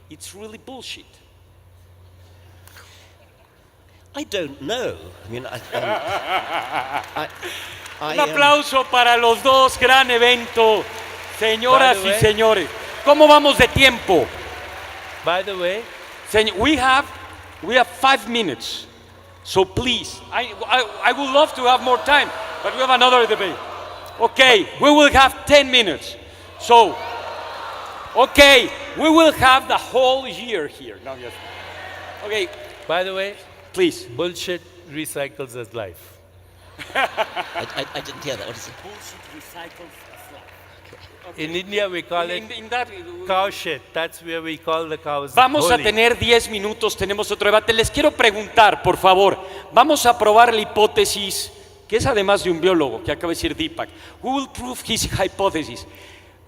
it's really bullshit? I don't know. I mean, Un aplauso para los dos, gran evento. Señoras y señores, ¿cómo vamos de tiempo? By the way, we have 5 minutes. So please, I would love to have more time, but we have another debate. Okay, we will have 10 minutes. So, okay, we will have the whole year here. No, yes. Okay. By the way, please. Bullshit recycles as life. I didn't hear that. What is it? Bullshit recycles as life. Okay. In India, we call it cow shit. That's where we call the cows. Vamos holy. a tener 10 minutos, tenemos otro debate. Les quiero preguntar, por favor, vamos a probar la hipótesis, que es además de un biólogo, que acaba de decir Deepak. Who will prove his hypothesis?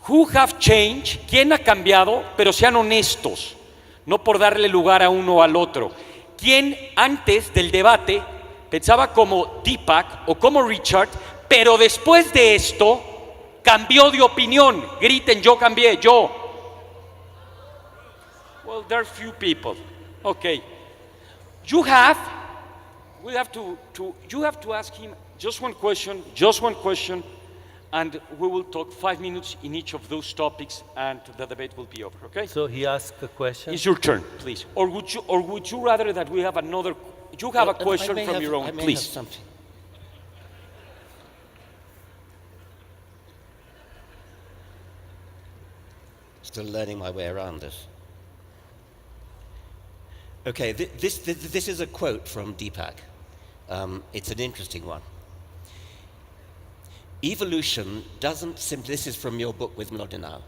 Who have changed? ¿Quién ha cambiado? Pero sean honestos, no por darle lugar a uno o al otro. ¿Quién antes del debate pensaba como Deepak o como Richard, pero después de esto cambió de opinión? Griten, yo cambié, yo. Well, there are few people. Okay. You have to ask him just one question, and we will talk 5 minutes in each of those topics, and the debate will be over, okay? So he asked a question? It's your turn, please. Or would you rather that we have another, you have a question from your own, please. Have something. Still learning my way around this. Okay, this is a quote from Deepak. It's an interesting one. Evolution doesn't simply, this is from your book with Mlodinow.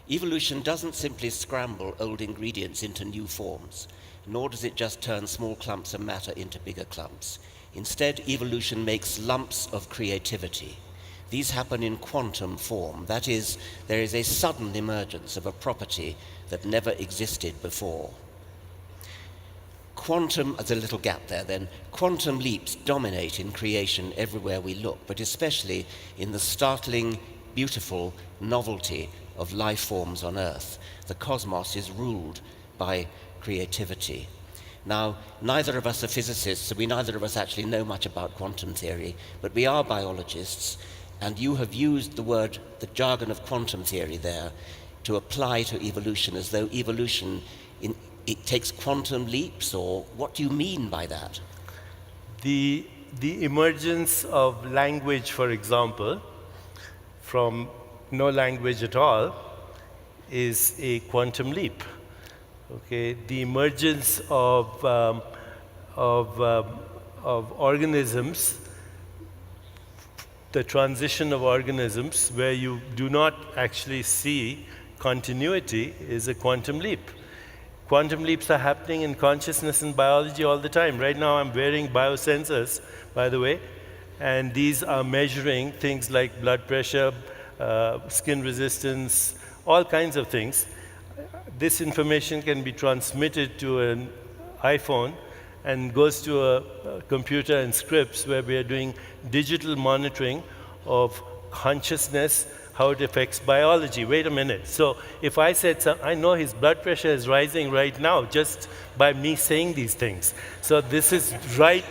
Evolution doesn't simply scramble old ingredients into new forms, nor does it just turn small clumps of matter into bigger clumps. Instead, evolution makes lumps of creativity. These happen in quantum form. That is, there is a sudden emergence of a property that never existed before. There's a little gap there then. Quantum leaps dominate in creation everywhere we look, but especially in the startling, beautiful novelty of life forms on Earth. The cosmos is ruled by creativity. Now, neither of us are physicists, so neither of us actually know much about quantum theory, but we are biologists, and you have used the jargon of quantum theory there to apply to evolution as though evolution it takes quantum leaps, or what do you mean by that? The emergence of language, for example, from no language at all, is a quantum leap. Okay, the emergence of organisms, the transition of organisms where you do not actually see continuity, is a quantum leap. Quantum leaps are happening in consciousness and biology all the time. Right now I'm wearing biosensors, by the way, and these are measuring things like blood pressure, skin resistance, all kinds of things. This information can be transmitted to an iPhone and goes to a computer and scripts where we are doing digital monitoring of consciousness, how it affects biology. Wait a minute. So if I said, I know his blood pressure is rising right now just by me saying these things. So this is right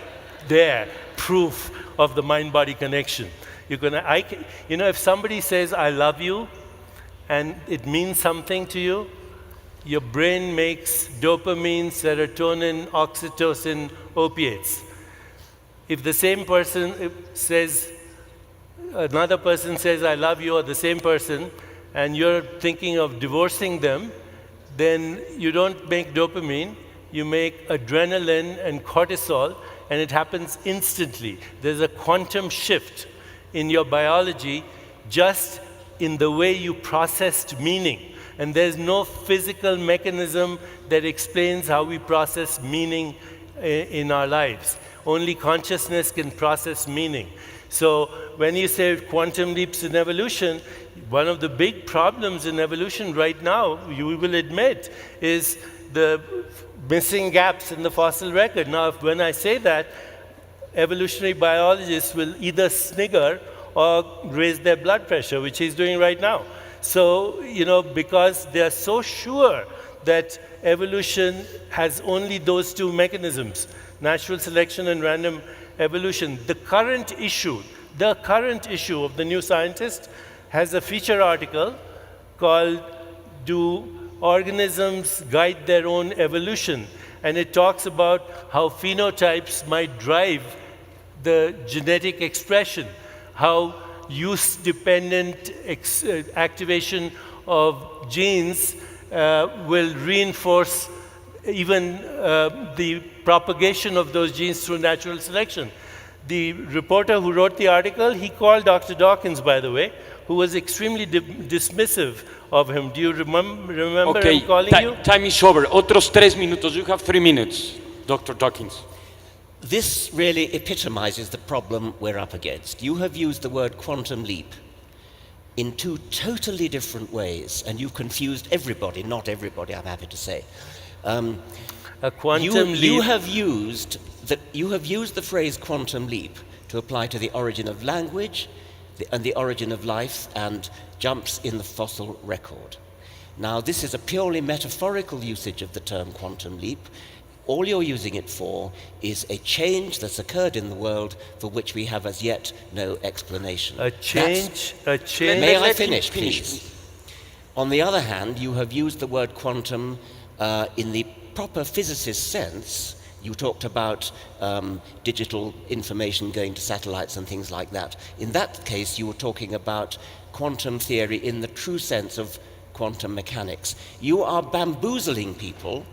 there, proof of the mind-body connection. If somebody says, I love you, and it means something to you, your brain makes dopamine, serotonin, oxytocin, opiates. If the same person says, another person says, I love you, or the same person, and you're thinking of divorcing them, then you don't make dopamine, you make adrenaline and cortisol, and it happens instantly. There's a quantum shift in your biology just in the way you processed meaning. And there's no physical mechanism that explains how we process meaning in our lives. Only consciousness can process meaning. So when you say quantum leaps in evolution, one of the big problems in evolution right now, you will admit, is the missing gaps in the fossil record. Now, when I say that, evolutionary biologists will either snigger or raise their blood pressure, which he's doing right now. So, because they're so sure that evolution has only those two mechanisms, natural selection and random evolution. The current issue of the New Scientist has a feature article called Do Organisms Guide Their Own Evolution? And it talks about how phenotypes might drive the genetic expression, how use-dependent activation of genes will reinforce even the propagation of those genes through natural selection. The reporter who wrote the article, he called Dr. Dawkins, by the way, who was extremely dismissive of him. Do you remember him calling you? Time is over. Otros 3 minutos. You have 3 minutes, Dr. Dawkins. This really epitomizes the problem we're up against. You have used the word quantum leap in two totally different ways, and you've confused everybody, not everybody, I'm happy to say. A quantum leap. You have used the phrase quantum leap to apply to the origin of language and the origin of life and jumps in the fossil record. Now, this is a purely metaphorical usage of the term quantum leap. All you're using it for is a change that's occurred in the world for which we have as yet no explanation. A change. May I finish, please? On the other hand, you have used the word quantum in the proper physicist sense. You talked about digital information going to satellites and things like that. In that case, you were talking about quantum theory in the true sense of quantum mechanics. You are bamboozling people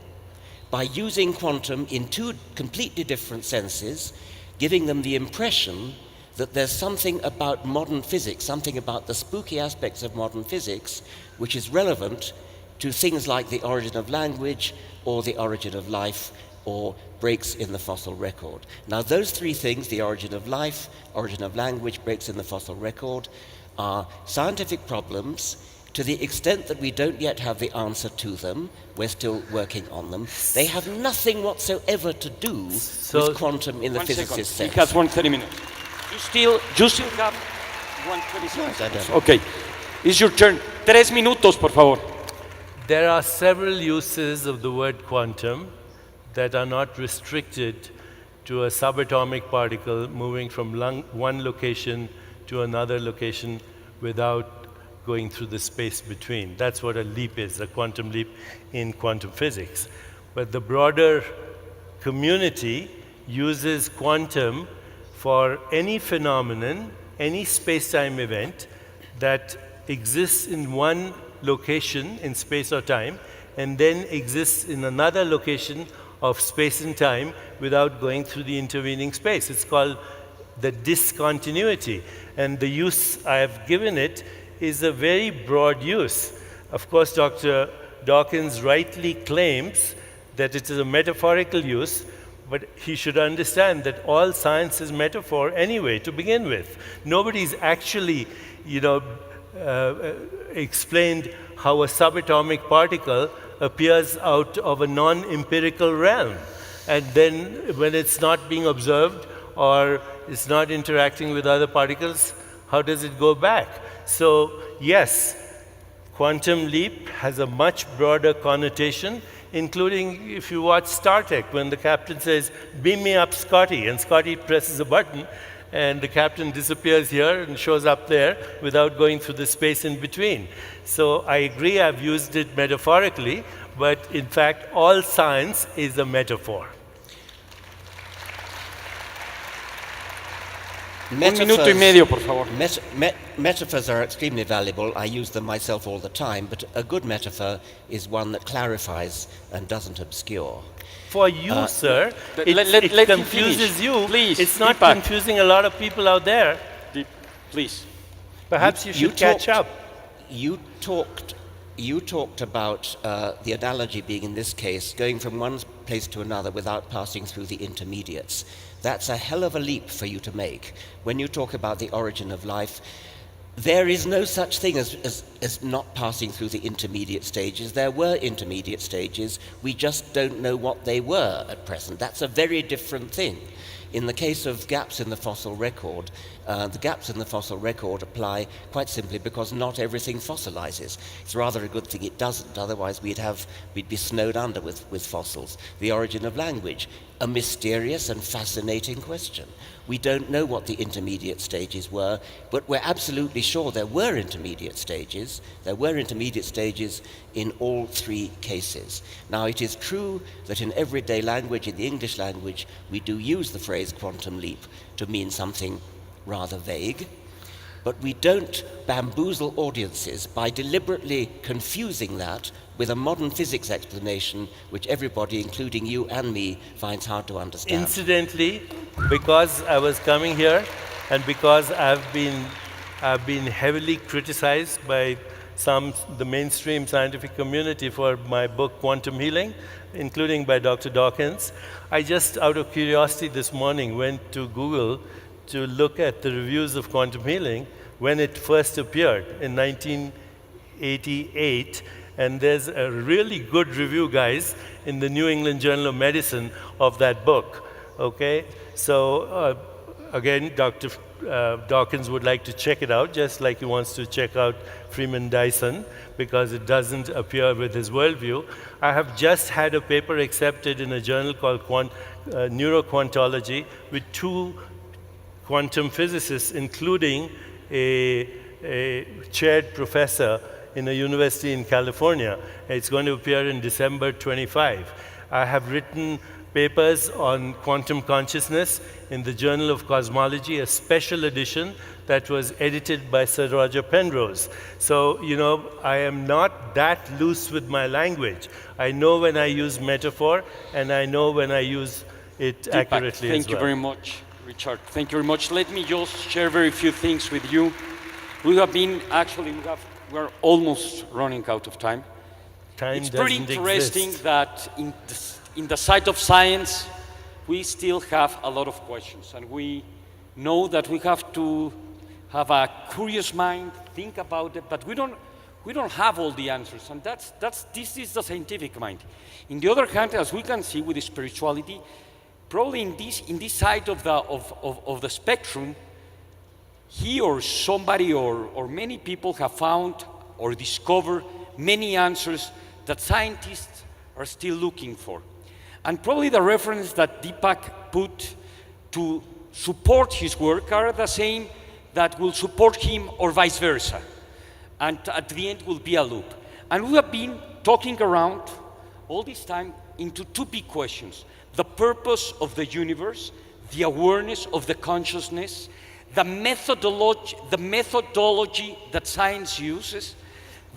by using quantum in two completely different senses, giving them the impression that there's something about modern physics, something about the spooky aspects of modern physics, which is relevant to things like the origin of language or the origin of life or breaks in the fossil record. Now, those three things, the origin of life, origin of language, breaks in the fossil record, are scientific problems. To the extent that we don't yet have the answer to them, we're still working on them. They have nothing whatsoever to do with quantum in the physicist sense. He has 1:30 minutes. You still have 1:30 seconds. I don't. Okay, it's your turn. 3 minutos, por favor. There are several uses of the word quantum that are not restricted to a subatomic particle moving from one location to another location without going through the space between. That's what a leap is, a quantum leap in quantum physics. But the broader community uses quantum for any phenomenon, any space-time event that exists in one location in space or time and then exists in another location of space and time without going through the intervening space. It's called the discontinuity. And the use I have given it is a very broad use. Of course, Dr. Dawkins rightly claims that it is a metaphorical use, but he should understand that all science is metaphor anyway, to begin with. Nobody's actually, explained how a subatomic particle appears out of a non-empirical realm. And then when it's not being observed or it's not interacting with other particles, how does it go back? So yes, quantum leap has a much broader connotation, including if you watch Star Trek, when the captain says, "Beam me up, Scotty," and Scotty presses a button, and the captain disappears here and shows up there without going through the space in between. So I agree, I've used it metaphorically, but in fact, all science is a metaphor. Un minuto y medio, por favor. Metaphors are extremely valuable. I use them myself all the time, but a good metaphor is one that clarifies and doesn't obscure. For you, sir, let it him confuses finish. you. Please, it's not Deepak. confusing a lot of people out there. Please. Perhaps you should catch up. You talked about the analogy being, in this case, going from one place to another without passing through the intermediates. That's a hell of a leap for you to make. When you talk about the origin of life, there is no such thing as not passing through the intermediate stages. There were intermediate stages. We just don't know what they were at present. That's a very different thing. In the case of gaps in the fossil record, the gaps in the fossil record apply quite simply because not everything fossilizes. It's rather a good thing it doesn't, otherwise we'd be snowed under with fossils. The origin of language, a mysterious and fascinating question. We don't know what the intermediate stages were, but we're absolutely sure there were intermediate stages. There were intermediate stages in all three cases. Now, it is true that in everyday language, in the English language, we do use the phrase quantum leap to mean something rather vague, but we don't bamboozle audiences by deliberately confusing that with a modern physics explanation which everybody, including you and me, finds hard to understand. Incidentally, because I was coming here and because I've been heavily criticized by the mainstream scientific community for my book Quantum Healing, including by Dr. Dawkins, I just, out of curiosity this morning, went to Google to look at the reviews of quantum healing when it first appeared in 1988. And there's a really good review, guys, in the New England Journal of Medicine of that book. Okay? So, again, Dr. Dawkins would like to check it out, just like he wants to check out Freeman Dyson, because it doesn't appear with his worldview. I have just had a paper accepted in a journal called Neuroquantology with 2 quantum physicists, including a chaired professor in a university in California. It's going to appear in December 25. I have written papers on quantum consciousness in the Journal of Cosmology, a special edition that was edited by Sir Roger Penrose. So, you know, I am not that loose with my language. I know when I use metaphor, and I know when I use it Deepak, accurately as well. Thank you very much, Richard. Thank you very much. Let me just share very few things with you. We're almost running out of time. It's pretty interesting that in the side of science, we still have a lot of questions, and we know that we have to have a curious mind, think about it, but we don't have all the answers, and this is the scientific mind. In the other hand, as we can see with the spirituality, probably in this side of the spectrum, he or somebody or many people have found or discovered many answers that scientists are still looking for. And probably the reference that Deepak put to support his work are the same that will support him or vice versa. And at the end will be a loop. And we have been talking around all this time into 2 big questions: the purpose of the universe, the awareness of the consciousness, the methodology that science uses,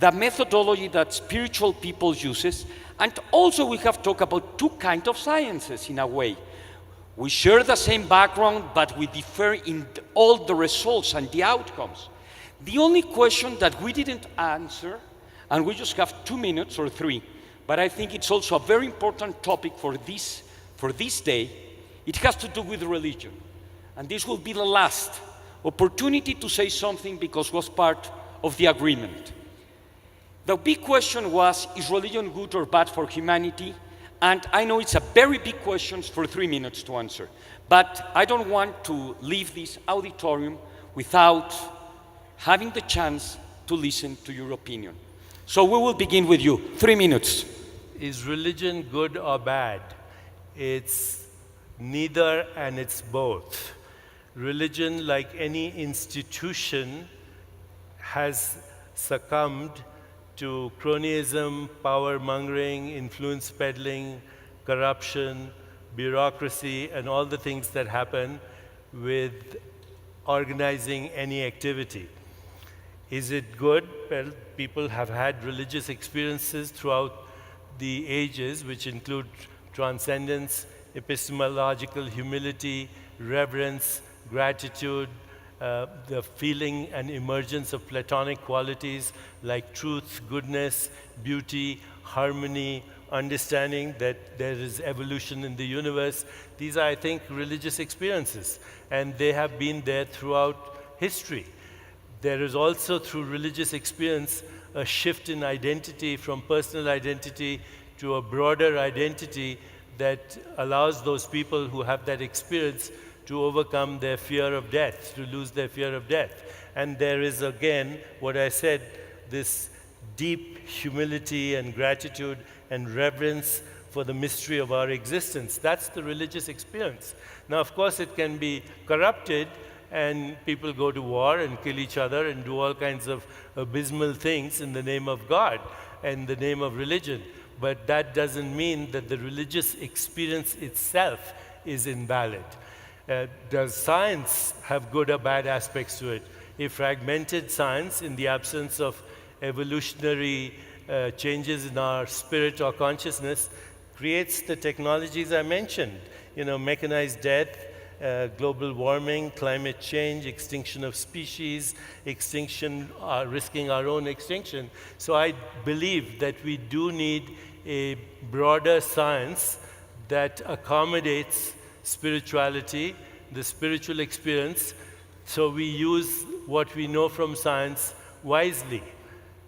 the methodology that spiritual people uses, and also we have talked about 2 kinds of sciences in a way. We share the same background, but we differ in all the results and the outcomes. The only question that we didn't answer, and we just have 2 minutes or 3, but I think it's also a very important topic for this day, it has to do with religion. And this will be the last opportunity to say something because it was part of the agreement. The big question was, is religion good or bad for humanity? And I know it's a very big question for 3 minutes to answer, but I don't want to leave this auditorium without having the chance to listen to your opinion. So we will begin with you. 3 minutes. Is religion good or bad? It's neither, and it's both. Religion, like any institution, has succumbed to cronyism, power-mongering, influence peddling, corruption, bureaucracy, and all the things that happen with organizing any activity. Is it good? Well, people have had religious experiences throughout the ages, which include transcendence, epistemological humility, reverence, gratitude, the feeling and emergence of Platonic qualities like truth, goodness, beauty, harmony, understanding that there is evolution in the universe. These are, I think, religious experiences, and they have been there throughout history. There is also, through religious experience, a shift in identity from personal identity to a broader identity that allows those people who have that experience to overcome their fear of death, to lose their fear of death. And there is, again, what I said, this deep humility and gratitude and reverence for the mystery of our existence. That's the religious experience. Now, of course, it can be corrupted, and people go to war and kill each other and do all kinds of abysmal things in the name of God and the name of religion. But that doesn't mean that the religious experience itself is invalid. Does science have good or bad aspects to it? A fragmented science, in the absence of evolutionary changes in our spirit or consciousness, creates the technologies I mentioned. You know, mechanized death, global warming, climate change, extinction of species, risking our own extinction. So I believe that we do need a broader science that accommodates spirituality, the spiritual experience, so we use what we know from science wisely,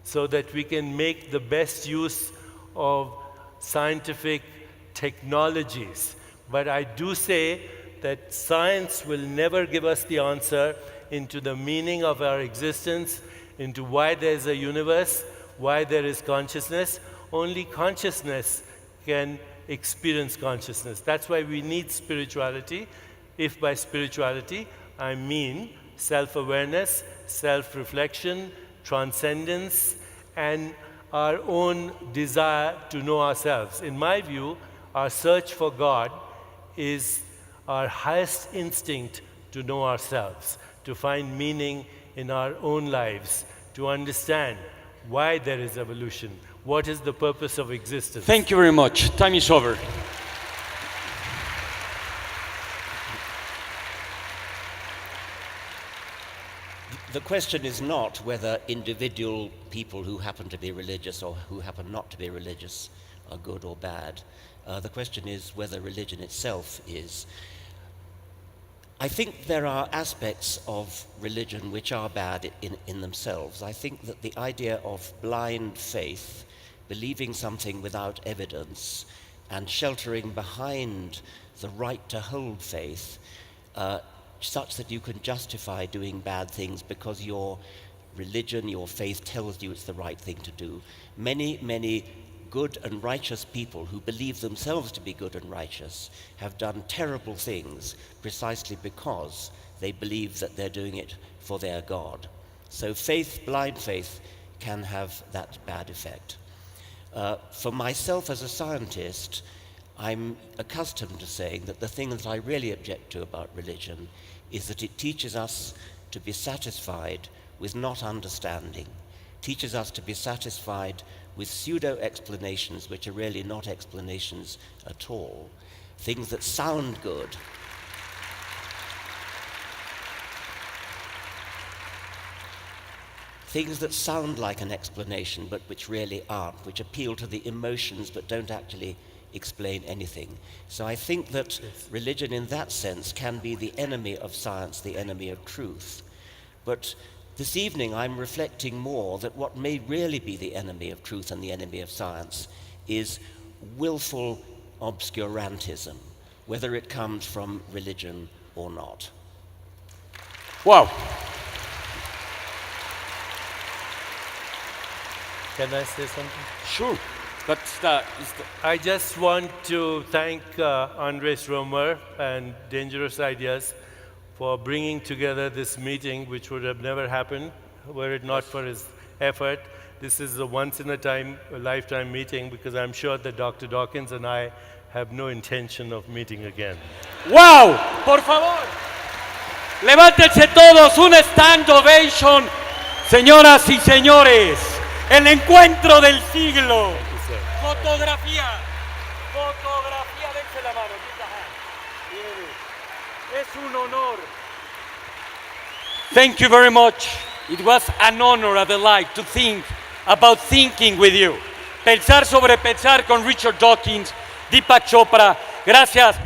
so that we can make the best use of scientific technologies. But I do say that science will never give us the answer into the meaning of our existence, into why there's a universe, why there is consciousness. Only consciousness can experience consciousness. That's why we need spirituality, if by spirituality I mean self-awareness, self-reflection, transcendence, and our own desire to know ourselves. In my view, our search for God is our highest instinct to know ourselves, to find meaning in our own lives, to understand why there is evolution, what is the purpose of existence. Thank you very much. Time is over. The question is not whether individual people who happen to be religious or who happen not to be religious are good or bad. The question is whether religion itself is. I think there are aspects of religion which are bad in themselves. I think that the idea of blind faith, believing something without evidence, and sheltering behind the right to hold faith, such that you can justify doing bad things because your religion, your faith tells you it's the right thing to do. Many good and righteous people who believe themselves to be good and righteous have done terrible things precisely because they believe that they're doing it for their God. So faith, blind faith, can have that bad effect. For myself as a scientist, I'm accustomed to saying that the thing that I really object to about religion is that it teaches us to be satisfied with not understanding, teaches us to be satisfied with pseudo-explanations which are really not explanations at all, things that sound good. Things that sound like an explanation but which really aren't, which appeal to the emotions but don't actually explain anything. So I think that religion in that sense can be the enemy of science, the enemy of truth. But this evening I'm reflecting more that what may really be the enemy of truth and the enemy of science is willful obscurantism, whether it comes from religion or not. Wow. Can I say something? Sure. I just want to thank Andres Romer and Dangerous Ideas for bringing together this meeting, which would have never happened were it not for his effort. This is a lifetime meeting, because I'm sure that Dr. Dawkins and I have no intention of meeting again. Wow! Por favor! Levántense todos, un stand ovation. Señoras y señores, el encuentro del siglo. sir. Fotografía. Fotografía, dense la mano. Give the hand. Es un honor. Thank you very much. It was an honor, a delight to think about thinking with you. Pensar sobre pensar con Richard Dawkins, Deepak Chopra. Gracias.